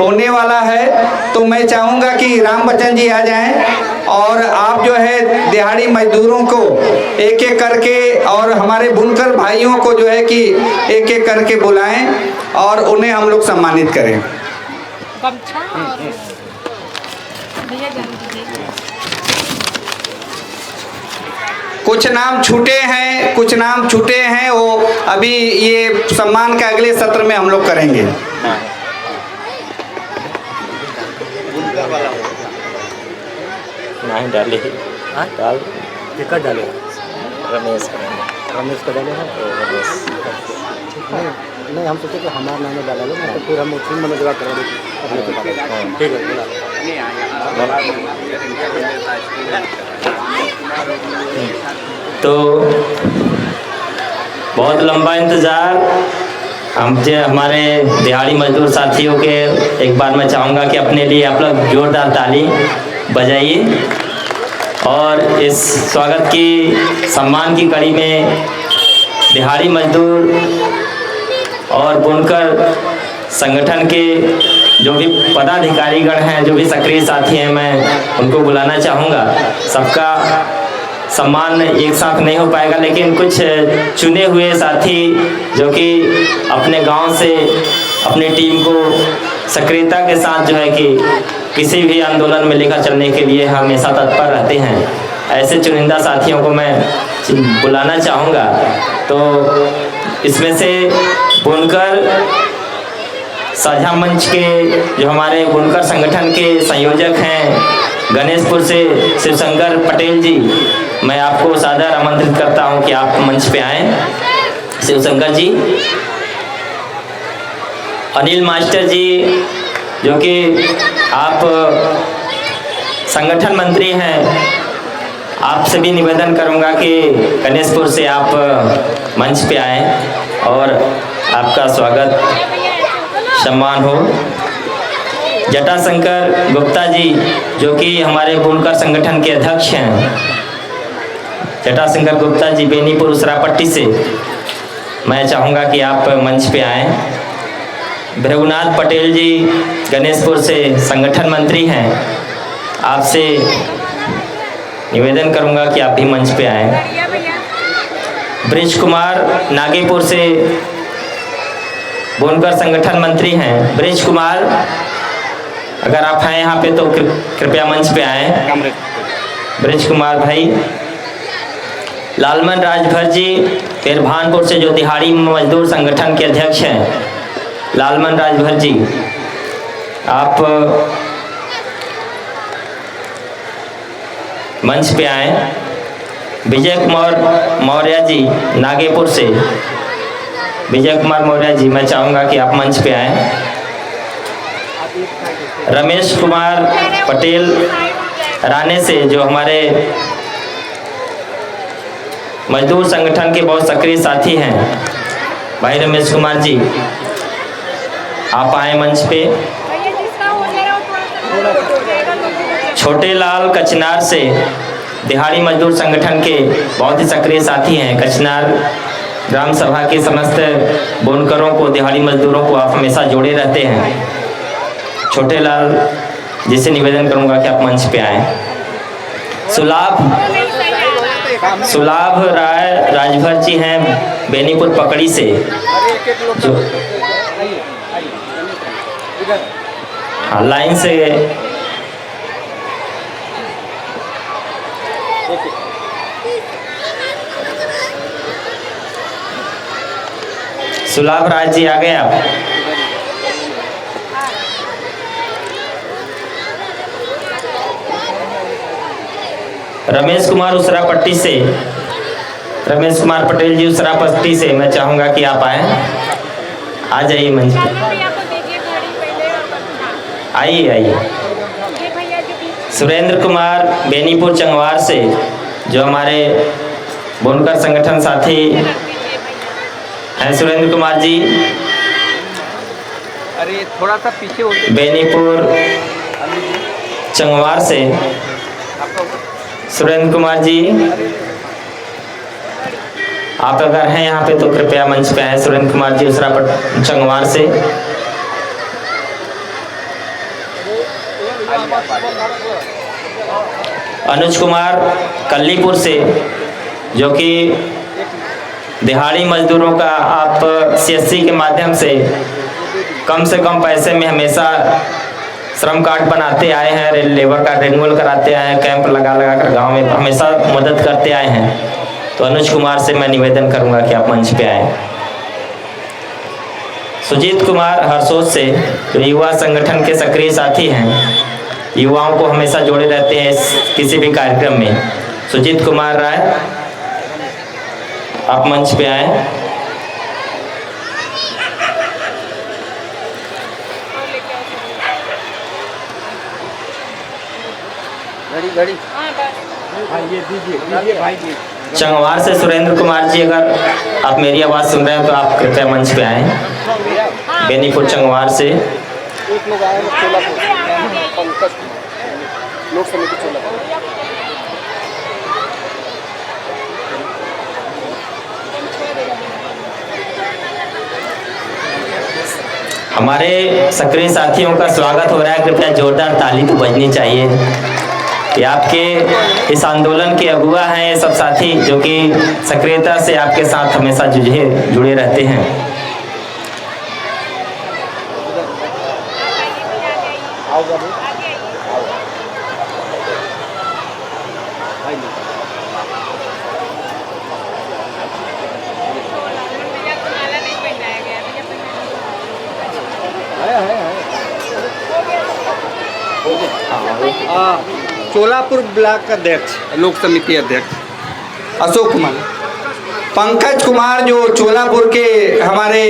होने वाला है। तो मैं चाहूंगा कि राम बच्चन जी आ जाएं और आप जो है दिहाड़ी मजदूरों को एक एक करके और हमारे बुनकर भाइयों को जो है कि एक एक करके बुलाएं और उन्हें हम लोग सम्मानित करें। कुछ नाम छूटे हैं, वो अभी ये सम्मान का अगले सत्र में हम लोग करेंगे। नहीं डाले, डाल टिकट डाले रमेश रमेश को डाले हैं नहीं हम सोचे कि हमारा नाम डाला लो ना तो फिर हम उसी में जवाब करा देंगे ठीक है। तो बहुत लंबा इंतज़ार हमारे दिहाड़ी मजदूर साथियों के एक बार मैं चाहूँगा कि अपने लिए आप लोग जोरदार ताली बजाइए और इस स्वागत की सम्मान की कड़ी में दिहाड़ी मजदूर और बुनकर संगठन के जो भी पदाधिकारीगण हैं, जो भी सक्रिय साथी हैं, मैं उनको बुलाना चाहूँगा। सबका सम्मान एक साथ नहीं हो पाएगा, लेकिन कुछ चुने हुए साथी जो कि अपने गांव से अपनी टीम को सक्रियता के साथ जो है कि किसी भी आंदोलन में लेकर चलने के लिए हमेशा तत्पर रहते हैं, ऐसे चुनिंदा साथियों को मैं बुलाना चाहूँगा। तो इसमें से बुनकर साझा मंच के जो हमारे बुनकर संगठन के संयोजक हैं गणेशपुर से शिवशंकर पटेल जी, मैं आपको सादर आमंत्रित करता हूं कि आप मंच पे आएं। शिवशंकर जी, अनिल मास्टर जी जो कि आप संगठन मंत्री हैं, आपसे भी निवेदन करूंगा कि गणेशपुर से आप मंच पे आएं और आपका स्वागत सम्मान हो। जटाशंकर गुप्ता जी जो कि हमारे बुनकर संगठन के अध्यक्ष हैं, जटाशंकर गुप्ता जी बेनीपुर उसरापट्टी से, मैं चाहूँगा कि आप मंच पे आएं। भृगुनाथ पटेल जी गणेशपुर से संगठन मंत्री हैं, आपसे निवेदन करूँगा कि आप भी मंच पे आएं। ब्रिज कुमार नागेपुर से बुनकर संगठन मंत्री हैं। ब्रिज कुमार, अगर आप हैं यहाँ पे तो कृपया मंच पे आएं। ब्रिज कुमार भाई। लालमन राजभर जी पेरभानपुर से जो दिहाड़ी मजदूर संगठन के अध्यक्ष हैं, लालमन राजभर जी, आप मंच पे आएं। विजय कुमार मौर्य जी नागेपुर से, विजय कुमार मौर्य जी, मैं चाहूँगा कि आप मंच पे आएं। रमेश कुमार पटेल राणे से जो हमारे मजदूर संगठन के बहुत सक्रिय साथी हैं, भाई रमेश कुमार जी, आप आए मंच पे। छोटे लाल कचनार से दिहाड़ी मजदूर संगठन के बहुत ही सक्रिय साथी हैं। कचनार ग्राम सभा के समस्त बुनकरों को, दिहाड़ी मजदूरों को आप हमेशा जोड़े रहते हैं। छोटे लाल जी से निवेदन करूंगा कि आप मंच पे आएं। सुलाभ राय राजभर जी हैं बेनीपुर पकड़ी से, जो लाइन से सुलाभ राज जी आ गए आप। रमेश कुमार उसरापट्टी से, रमेश कुमार पटेल जी उसरापट्टी से, मैं चाहूंगा कि आप आए, आ जाइए मंच पे, आइए आइए। सुरेंद्र कुमार बेनीपुर चंगवार से जो हमारे बुनकर संगठन साथी हैं, सुरेंद्र कुमार जी, अरे थोड़ा सा पीछे हो, बेनीपुर चंगवार से सुरेंद्र कुमार जी, आप अगर हैं यहाँ पे तो कृपया मंच पे आए। सुरेंद्र कुमार जी उसरापट्टी चंगवार से। अनुज कुमार कल्लीपुर से जो कि दिहाड़ी मजदूरों का आप CSC के माध्यम से कम पैसे में हमेशा श्रम कार्ड बनाते आए हैं, लेबर कार्ड रिन्यूअल कराते आए हैं, कैंप लगा कर गांव में हमेशा मदद करते आए हैं। तो अनुज कुमार से मैं निवेदन करूंगा कि आप मंच पे आए। सुजीत कुमार हरसोद से जो युवा संगठन के सक्रिय साथी हैं, युवाओं को हमेशा जोड़े रहते हैं किसी भी कार्यक्रम में। सुजीत कुमार राय। आप मंच पे आए। घड़ी चंगवार से सुरेंद्र कुमार जी, अगर आप मेरी आवाज़ सुन रहे हैं तो आप कृपया मंच पे आए। बेनीपुर चंगवार से एक लोग आए हैं सोलापुर, पंकज लोक समिति सोलापुर। हमारे सक्रिय साथियों का स्वागत हो रहा है। कृपया जोरदार ताली तो बजनी चाहिए। ये आपके इस आंदोलन के अगुवा हैं ये सब साथी, जो कि सक्रियता से आपके साथ हमेशा जुड़े रहते हैं। चोलापुर ब्लॉक अध्यक्ष, लोक समिति अध्यक्ष अशोक कुमार, पंकज कुमार जो चोलापुर के हमारे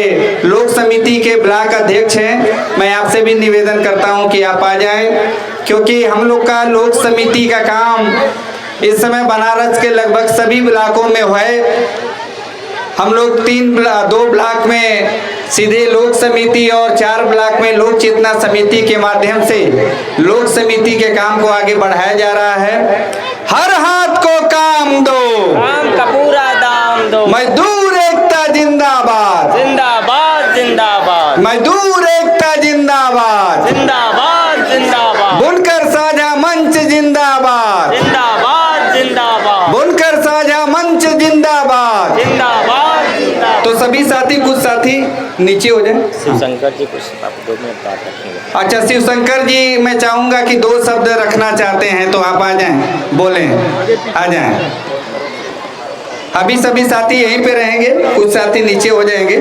लोक समिति के ब्लॉक अध्यक्ष हैं, मैं आपसे भी निवेदन करता हूं कि आप आ जाएं, क्योंकि हम लोग का लोक समिति का काम इस समय बनारस के लगभग सभी ब्लॉकों में है। हम लोग 2 ब्लॉक में सीधे लोक समिति और 4 ब्लॉक में लोक चेतना समिति के माध्यम से लोक समिति के काम को आगे बढ़ाया जा रहा है। हर हाथ को काम दो, काम का पूरा दाम दो, मजदूर एकता जिंदाबाद, जिंदाबाद जिंदाबाद, मजदूर एकता जिंदाबाद, जिंदाबाद जिंदाबाद, बुनकर साझा मंच जिंदाबाद, जिंदाबाद जिंदाबाद, बुनकर साझा मंच जिंदाबाद, जिंदाबाद। तो सभी साथी, कुछ साथी नीचे हो जाए। शिवशंकर जी कुछ आप 2 मिनट बात रखेंगे। अच्छा, शिवशंकर जी, मैं चाहूंगा कि 2 शब्द रखना चाहते हैं तो आप आ जाएं, बोलें, आ जाएं। अभी सभी साथी यहीं पे रहेंगे, कुछ साथी नीचे हो जाएंगे।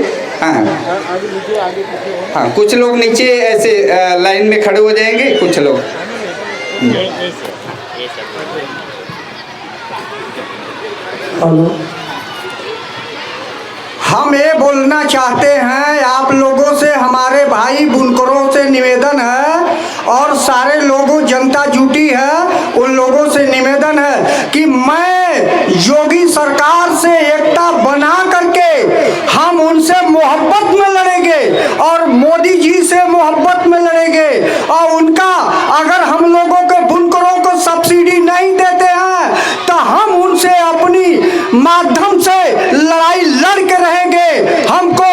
हाँ, कुछ लोग नीचे ऐसे लाइन में खड़े हो जाएंगे, कुछ लोग। हेलो, हम ये बोलना चाहते हैं आप लोगों से, हमारे भाई बुनकरों से निवेदन है और सारे लोगों, जनता जुटी है, उन लोगों से निवेदन है कि मैं योगी सरकार से एकता बना करके हम उनसे मोहब्बत में लड़ेंगे और मोदी जी से मोहब्बत में लड़ेंगे। और उनका अगर हम लोगों के बुनकरों को सब्सिडी नहीं देते हैं तो हम उनसे अपनी माध्यम से लड़ाई लड़ के रहेंगे। हमको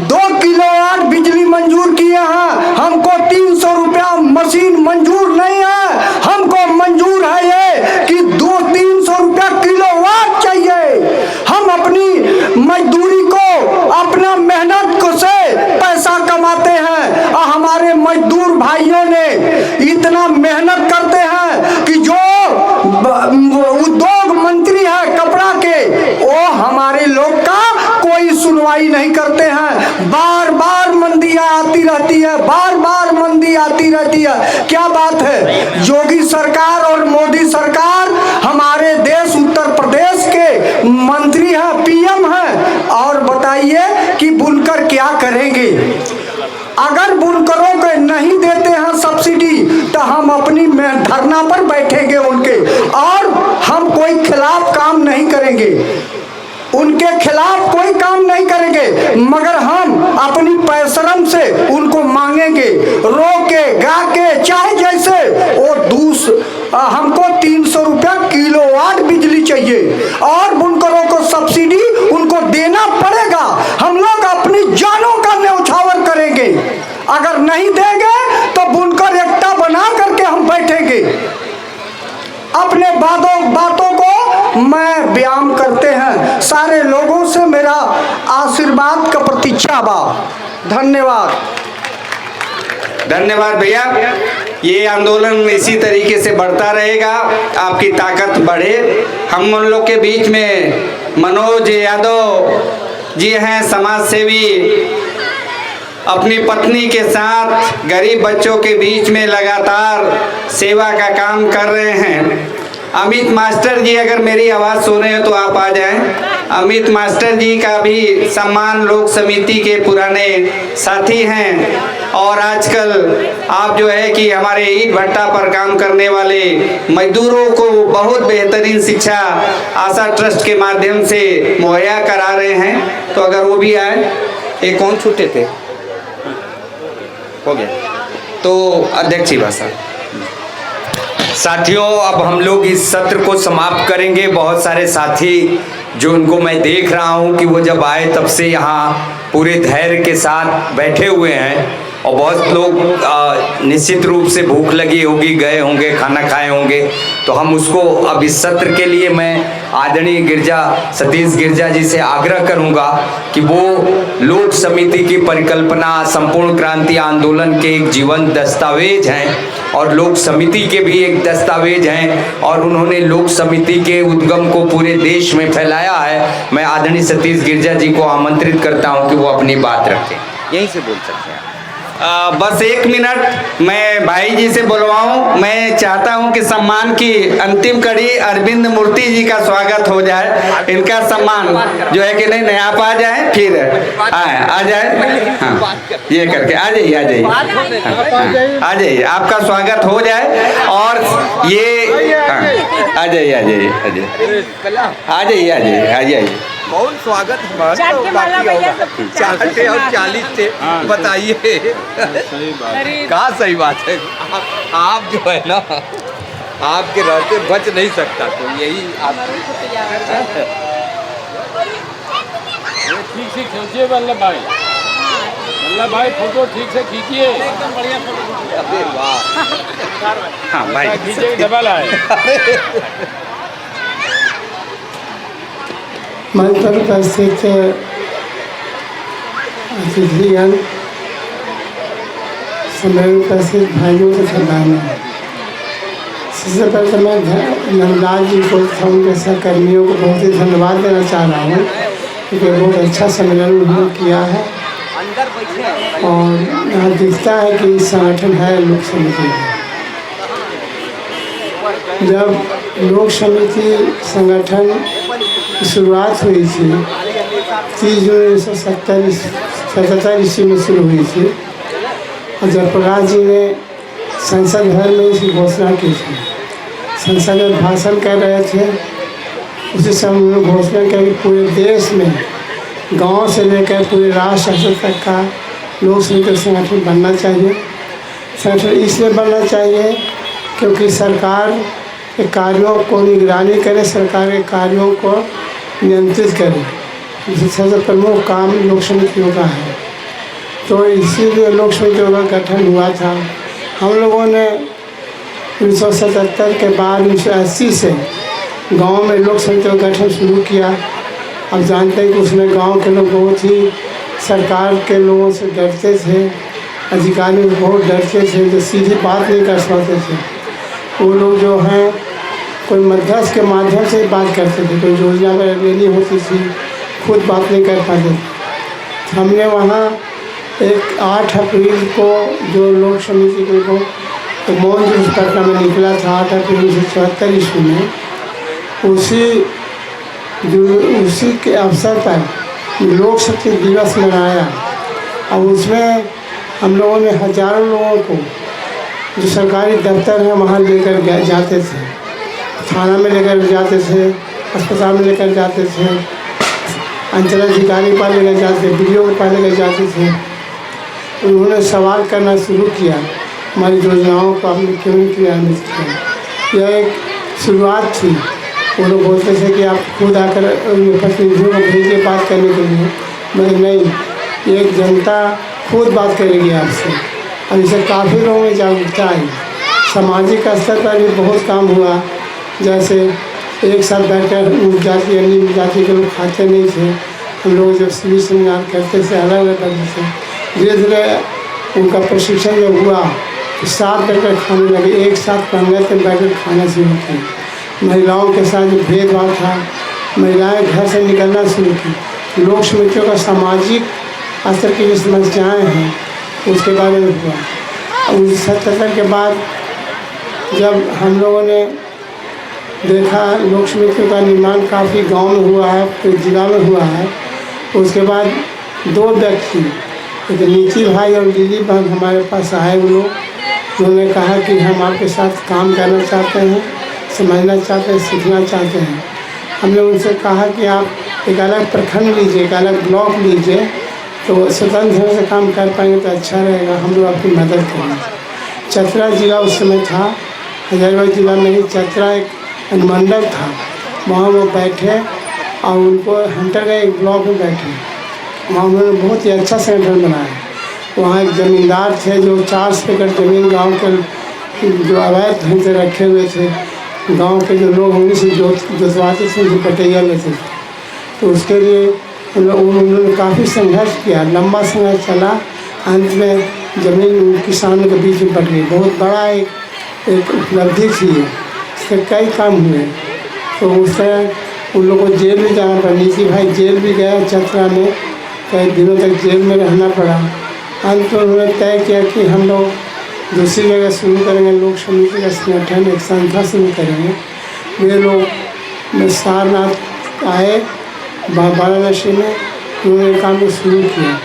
2 किलोवाट बिजली मंजूर किए हैं, हमको 300 रुपया मशीन मंजूर नहीं है, हमको मंजूर है ये कि 200-300 रुपया किलोवाट चाहिए। हम अपनी मजदूरी को, अपना मेहनत को से पैसा कमाते हैं और हमारे मजदूर भाइयों ने इतना मेहनत करते हैं कि जो उद्योग मंत्री है कपड़ा के, वो हमारे लोग का कोई सुनवाई नहीं करते हैं। बार बार मंदियां आती रहती है, बार बार मंदी आती रहती है। क्या बात है, योगी सरकार और मोदी सरकार हमारे देश उत्तर प्रदेश के मंत्री है, पीएम है, और बताइए कि बुनकर क्या करेंगे। अगर बुनकरों को नहीं देते हैं सब्सिडी तो हम अपनी धरना पर बैठेंगे उनके, और हम कोई खिलाफ काम नहीं करेंगे, उनके खिलाफ कोई काम नहीं करेंगे, मगर हम अपनी परिश्रम से उनको मांगेंगे, रो के गा के, चाहे जैसे वो हमको 300 रुपया किलोवाट बिजली चाहिए और बुनकरों को सब्सिडी उनको देना पड़ेगा। हम लोग अपनी जानों का न्यौछावर करेंगे, अगर नहीं देंगे तो बुनकर एकता बना करके हम बैठेंगे। अपने बातों को मैं बयान करते हैं, सारे लोगों से मेरा आशीर्वाद का प्रतीक्षा बा। धन्यवाद। धन्यवाद भैया, ये आंदोलन इसी तरीके से बढ़ता रहेगा, आपकी ताकत बढ़े। हम उन लोग के बीच में मनोज यादव जी हैं, समाज सेवी, अपनी पत्नी के साथ गरीब बच्चों के बीच में लगातार सेवा का काम कर रहे हैं। अमित मास्टर जी अगर मेरी आवाज़ सुन रहे हो तो आप आ जाएं। अमित मास्टर जी का भी सम्मान लोक समिति के पुराने साथी हैं और आजकल आप जो है कि हमारे ईंट भट्टा पर काम करने वाले मजदूरों को बहुत बेहतरीन शिक्षा आशा ट्रस्ट के माध्यम से मुहैया करा रहे हैं। तो अगर वो भी आए। ये कौन छूटे थे? हो गया तो अध्यक्ष ही भाषा। साथियों, अब हम लोग इस सत्र को समाप्त करेंगे। बहुत सारे साथी जो उनको मैं देख रहा हूं कि वो जब आए तब से यहाँ पूरे धैर्य के साथ बैठे हुए हैं और बहुत लोग निश्चित रूप से भूख लगी होगी, गए होंगे, खाना खाए होंगे। तो हम उसको अब इस सत्र के लिए मैं आदरणीय सतीश गिरजा जी से आग्रह करूंगा कि वो लोक समिति की परिकल्पना संपूर्ण क्रांति आंदोलन के एक जीवंत दस्तावेज हैं और लोक समिति के भी एक दस्तावेज हैं और उन्होंने लोक समिति के उद्गम को पूरे देश में फैलाया है। मैं आदरणीय सतीश गिरजा जी को आमंत्रित करता हूं कि वो अपनी बात रखें। यहीं से बोल सकते हैं। बस 1 मिनट मैं भाई जी से बुलवाऊं। मैं चाहता हूं कि सम्मान की अंतिम कड़ी अरविंद मूर्ति जी का स्वागत हो जाए। इनका सम्मान जो है कि नहीं आप आ जाए, फिर आ जाए। हाँ, ये करके आ जाइए, आ जाइए, आ जाइए, आपका स्वागत हो जाए। और ये आ जाइए, आ जाइए, आ जाइए, आ जाइए, आ जाइए, आ जाइए। बहुत स्वागत हमारा बाकी होगा। 40 और 40 से बताइए। कहाँ सही बात है। आप जो है ना, आपके रहते बच नहीं सकता। तो यही आप ठीक से खींचिए वल्लभ भाई, फोटो ठीक से खींचिए। एकदम बढ़िया फोटो। अरे वाह। हाँ भाई खींचिए, डबल आए। मंच पर उपस्थित अतिथिगण, सम्मेलन उपस्थित भाइयों तथा बहनों, सबसे पहले तो मैं नंदलाल जी को तथा उनके सहकर्मियों को बहुत ही धन्यवाद देना चाह रहा हूँ क्योंकि बहुत अच्छा सम्मेलन उन्होंने किया है और यहाँ दिखता है कि संगठन है लोक समिति। जब लोक समिति संगठन की शुरुआत हुई थी 30 जून 1977 ईस्वी में शुरू हुई थी और जयप्रकाश जी ने संसद भवन में इसकी घोषणा की थी। संसद में भाषण कर रहे थे, उसी समय उन्होंने घोषणा की कि पूरे देश में गांव से लेकर पूरे राष्ट्र स्तर तक का लोक समिति संगठन बनना चाहिए। संगठन इसलिए बनना चाहिए क्योंकि सरकार के कार्यों को निगरानी करे, सरकार के कार्यों को नियंत्रित करे। सबसे प्रमुख काम लोक समितियों का है। तो इसीलिए लोक समितियों का गठन हुआ था। हम लोगों ने 1977 के बाद 1980 से गांव में लोक समितियों का गठन शुरू किया। अब जानते हैं कि उसमें गांव के लोग बहुत ही सरकार के लोगों से डरते थे, अधिकारी बहुत डरते थे, जो सीधी बात नहीं कर पाते थे। वो लोग जो हैं कोई मध्यस्थ के माध्यम से बात करते थे, कोई योजना पर लेनी होती थी, खुद बात नहीं कर पाते थे। हमने वहाँ एक 8 अप्रैल को जो लोक समिति को तो मौन दिवस पटना में निकला था 8 अप्रैल 1974 ईस्वी में, उसी के अवसर पर लोक समिति दिवस मनाया और उसमें हम लोगों ने हजारों लोगों को जो सरकारी दफ्तर हैं वहाँ लेकर जाते थे, थाना में लेकर जाते थे, अस्पताल में लेकर जाते थे, अंचलाधिकारी पर लेकर जाते, बीडीओ के पास लेकर जाते थे। उन्होंने सवाल करना शुरू किया, हमारी योजनाओं को आपने क्यों नहीं क्रियान्वित किया। यह एक शुरुआत थी। वो लोग बोलते थे कि आप खुद आकर प्रतिनिधियों को भेजिए बात करने के लिए, मगर नहीं, एक जनता खुद बात करेगी आपसे। और इससे काफ़ी लोगों में जागरूकता आई। सामाजिक स्तर पर भी बहुत काम हुआ। जैसे एक साथ बैठकर उस जाति या निम्न जाति के लोग खाते नहीं थे, हम लोग जब सिविल सेमिनार करते थे अलग अलग करते थे, धीरे धीरे उनका प्रशिक्षण जब हुआ तो साथ बैठकर खाने लगे, एक साथ पंगत में बैठकर खाना शुरू किया। महिलाओं के साथ जो भेदभाव था, महिलाएं घर से निकलना शुरू की। लोक समितियों का सामाजिक स्तर की जो समस्याएँ हैं उसके बारे में हुआ। 1977 के बाद जब हम लोगों ने देखा लोक समितियों का निर्माण काफ़ी गांव में हुआ है, फिर जिला में हुआ है। उसके बाद 2 व्यक्ति, एक नीति भाई और लिली बहन हमारे पास आए। वो लोग उन्होंने कहा कि हम आपके साथ काम करना चाहते हैं, समझना चाहते हैं, सीखना चाहते हैं। हमने उनसे कहा कि आप एक अलग प्रखंड लीजिए, एक अलग ब्लॉक लीजिए, तो स्वतंत्र ढंग से काम कर पाएंगे तो अच्छा रहेगा, हम लोग आपकी मदद करेंगे। चतरा जिला उस समय था, हजारीबाग जिला में ही चतरा एक अनुमंडल था, वहाँ वो बैठे और उनको हंटर का एक ब्लॉक में बैठे, वहाँ उन्होंने बहुत ही अच्छा संगठन बनाया। वहाँ एक ज़मींदार थे जो 400 एकड़ ज़मीन गाँव के जो अवैध ढंग से रखे हुए थे, गांव के जो लोग उन्हीं से जोतवाते थे, जो कटैया लेते थे। तो उसके लिए उन्होंने काफ़ी संघर्ष किया, लंबा संघर्ष चला। अंत में ज़मीन किसानों के बीच में बट गई। बहुत बड़ा एक उपलब्धि थी, इससे कई काम हुए। तो उससे उन लोगों को जेल भी जाना पड़ा। नीति भाई जेल भी गया चतरा में, कई दिनों तक जेल में रहना पड़ा। अंत में उन्होंने तय किया कि हम लोग दूसरी जगह शुरू करेंगे, लोक समिति का संगठन, एक संस्था शुरू करेंगे। वे लोग सारनाथ आए, वाराणसी में उन्होंने काम को शुरू किया।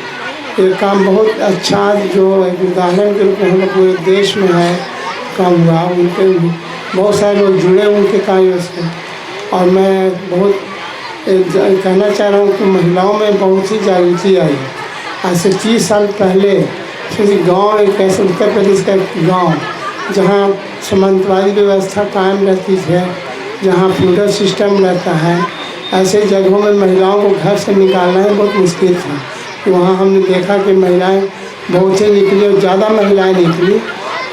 ये काम बहुत अच्छा, जो एक उदाहरण के रूप में हम लोग पूरे देश में है काम हुआ। उनके बहुत सारे लोग जुड़े उनके कार्यों से। और मैं बहुत कहना चाह रहा हूँ कि महिलाओं में बहुत ही जागृति आई। आज से 30 साल पहले किसी गांव, एक ऐसे उत्तर प्रदेश का गांव जहां सामंतवादी व्यवस्था कायम रहती है, जहां फ्यूडल सिस्टम रहता है, ऐसे जगहों में महिलाओं को घर से निकालना ही बहुत मुश्किल था। वहाँ हमने देखा कि महिलाएं बहुत ही निकली और ज़्यादा महिलाएं निकली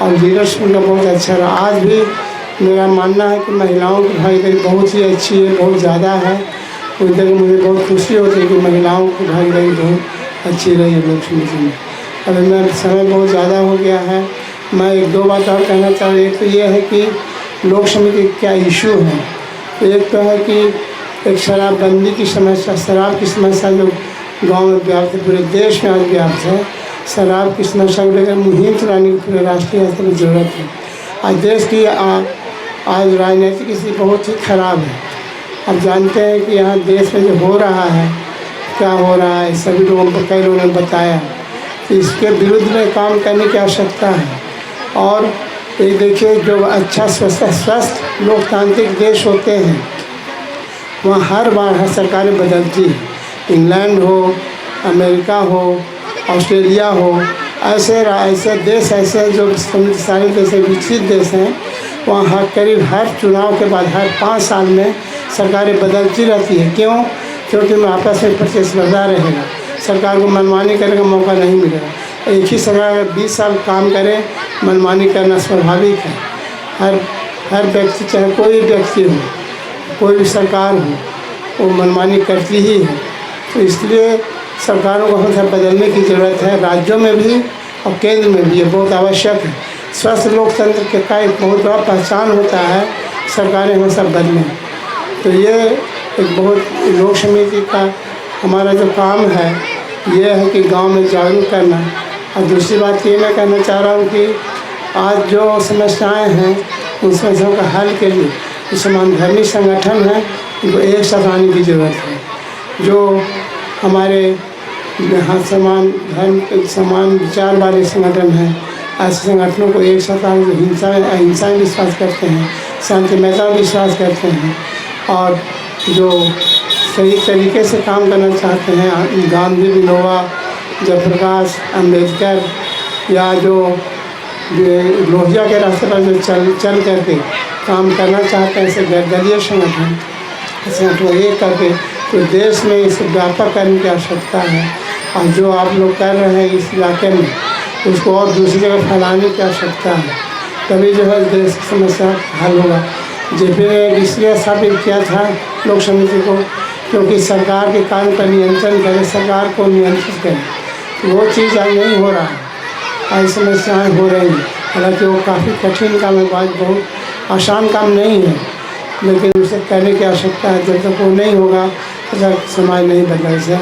और लीडरशिप उनका बहुत अच्छा रहा। आज भी मेरा मानना है कि महिलाओं की भागीदारी बहुत ही अच्छी है, बहुत ज़्यादा है। उधर मुझे बहुत खुशी होती है कि महिलाओं की भागीदारी बहुत अच्छी रही है लोक समिति में। अभी मैं समय बहुत ज़्यादा हो गया है, मैं 1-2 बात और कहना चाह रही। एक तो ये है कि लोक समिति क्या इशू है। तो एक तो है कि एक शराबबंदी की समस्या, शराब की समस्या जो गांव में व्याप्त है, पूरे देश में आज व्याप्त है। शराब की समस्या को लेकर मुहिम चलाने की पूरे राष्ट्रीय स्तर पर जरूरत है। आज देश की आज राजनीतिक स्थिति बहुत ही ख़राब है। अब जानते हैं कि यहाँ देश में जो हो रहा है, क्या हो रहा है, सभी लोगों को, कई लोगों ने बताया। इसके विरुद्ध में काम करने की आवश्यकता है। और ये देखिए, जो अच्छा स्वस्थ लोकतांत्रिक देश होते हैं, वहाँ हर बार हर सरकारें बदलती हैं। इंग्लैंड हो, अमेरिका हो, ऑस्ट्रेलिया हो, ऐसे देश, ऐसे जो सारे देश विकसित देश हैं, वहाँ करीब हर चुनाव के बाद हर 5 साल में सरकारें बदलती रहती है। क्यों? क्योंकि में आपस में प्रतिस्पर्धा रहेगा, सरकार को मनमानी करने का मौका नहीं मिलेगा। एक ही सरकार अगर 20 साल काम करे, मनमानी करना स्वाभाविक है। हर व्यक्ति, चाहे कोई व्यक्ति हो, कोई भी सरकार हो, वो मनमानी करती ही है। तो इसलिए सरकारों को हमेशा बदलने की ज़रूरत है, राज्यों में भी और केंद्र में भी। ये बहुत आवश्यक है। स्वस्थ लोकतंत्र के का एक बहुत बड़ा पहचान होता है, सरकारें हमेशा बदलें। तो ये एक बहुत लोक समिति का हमारा जो काम है, ये है कि गांव में जागरूक करना। और दूसरी बात ये मैं कहना चाह रहा हूँ कि आज जो समस्याएं हैं, उन समस्याओं का हल के लिए जो समाजधर्मी संगठन है, उनको एक साथ आने की ज़रूरत है। जो हमारे यहाँ समान धर्म, समान विचार वाले संगठन हैं, ऐसे संगठनों को एक साथ आने, जो अहिंसा में विश्वास करते हैं, शांतिमयता में विश्वास करते हैं और जो सही तरीके से काम करना चाहते हैं, गांधी, विनोबा, जयप्रकाश, अम्बेडकर, या जो लोहिया के रास्ते पर जो चल करके काम करना चाहते हैं, ऐसे दलीय संगठन एक करके तो देश में इसे व्यापक करने की आवश्यकता है। और जो आप लोग कर रहे हैं इस इलाके में, उसको और दूसरी जगह फैलाने की आवश्यकता है, तभी जो है देश की समस्या हल होगा। जेपी ने इसलिए स्थापित किया था लोक समिति को, क्योंकि सरकार के काम का नियंत्रण करे, सरकार को नियंत्रित करे। तो वो चीज़ आज नहीं हो रहा है, आज समस्याएँ हो रही हैं। हालांकि वो काफ़ी कठिन काम है, बहुत आसान काम नहीं है, लेकिन उसे करने की आवश्यकता है। जब तक वो नहीं होगा तब तक समाज नहीं बदला। जैसे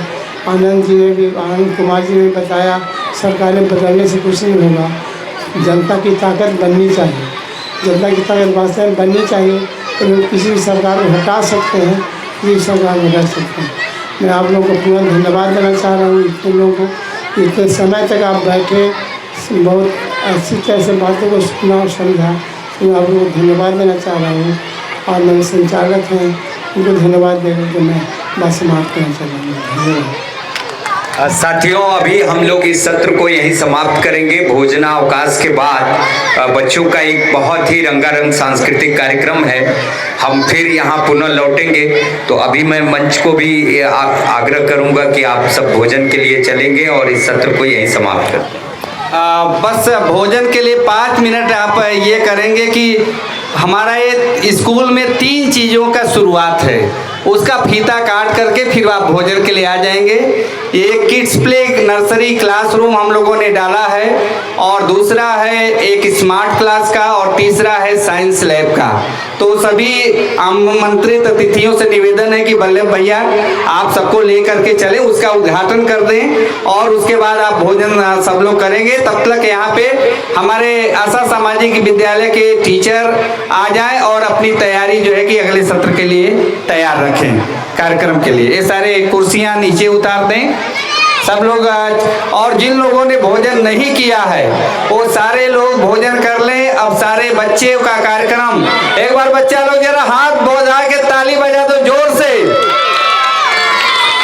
आनंद कुमार जी ने बताया, सरकारें बदलने से कुछ नहीं होगा, जनता की ताकत बननी चाहिए। जनता की ताकत वास्तव में बननी चाहिए, लोग किसी भी सरकार को हटा सकते हैं, किसी भी सरकार को हटा सकते हैं। मैं आप लोगों को पूरा धन्यवाद देना चाह रहा हूँ इतने लोगों को, इतने समय तक आप बैठे, बहुत अच्छी तरह से बातों को सुना और समझा। तो मैं आप लोगों को धन्यवाद देना चाह रहा हूँ और मेरे संचालक हैं उनको धन्यवाद देकर के मैं बात समाप्त करना चाह रहा हूँ। धन्यवाद। साथियों, अभी हम लोग इस सत्र को यहीं समाप्त करेंगे। भोजनावकाश के बाद बच्चों का एक बहुत ही रंगारंग सांस्कृतिक कार्यक्रम है। हम फिर यहाँ पुनः लौटेंगे। तो अभी मैं मंच को भी आग्रह करूँगा कि आप सब भोजन के लिए चलेंगे और इस सत्र को यहीं समाप्त कर दें। बस भोजन के लिए 5 मिनट आप ये करेंगे कि हमारा ये स्कूल में 3 चीज़ों का शुरुआत है, उसका फीता काट करके फिर आप भोजन के लिए आ जाएंगे। एक किड्स प्ले नर्सरी क्लासरूम हम लोगों ने डाला है, और दूसरा है एक स्मार्ट क्लास का, और तीसरा है साइंस लैब का। तो सभी आमंत्रित अतिथियों से निवेदन है कि वल्लभ भैया आप सबको लेकर के चले, उसका उद्घाटन कर दें और उसके बाद आप भोजन सब लोग करेंगे। तब तक यहाँ पे हमारे आशा सामाजिक विद्यालय के टीचर आ जाएं और अपनी तैयारी जो है कि अगले सत्र के लिए तैयार रखें कार्यक्रम के लिए। ये सारे कुर्सियाँ नीचे उतार दें सब लोग। और जिन लोगों ने भोजन नहीं किया है वो सारे लोग भोजन कर लें। अब सारे बच्चे का कार्यक्रम, एक बार बच्चा लोग जरा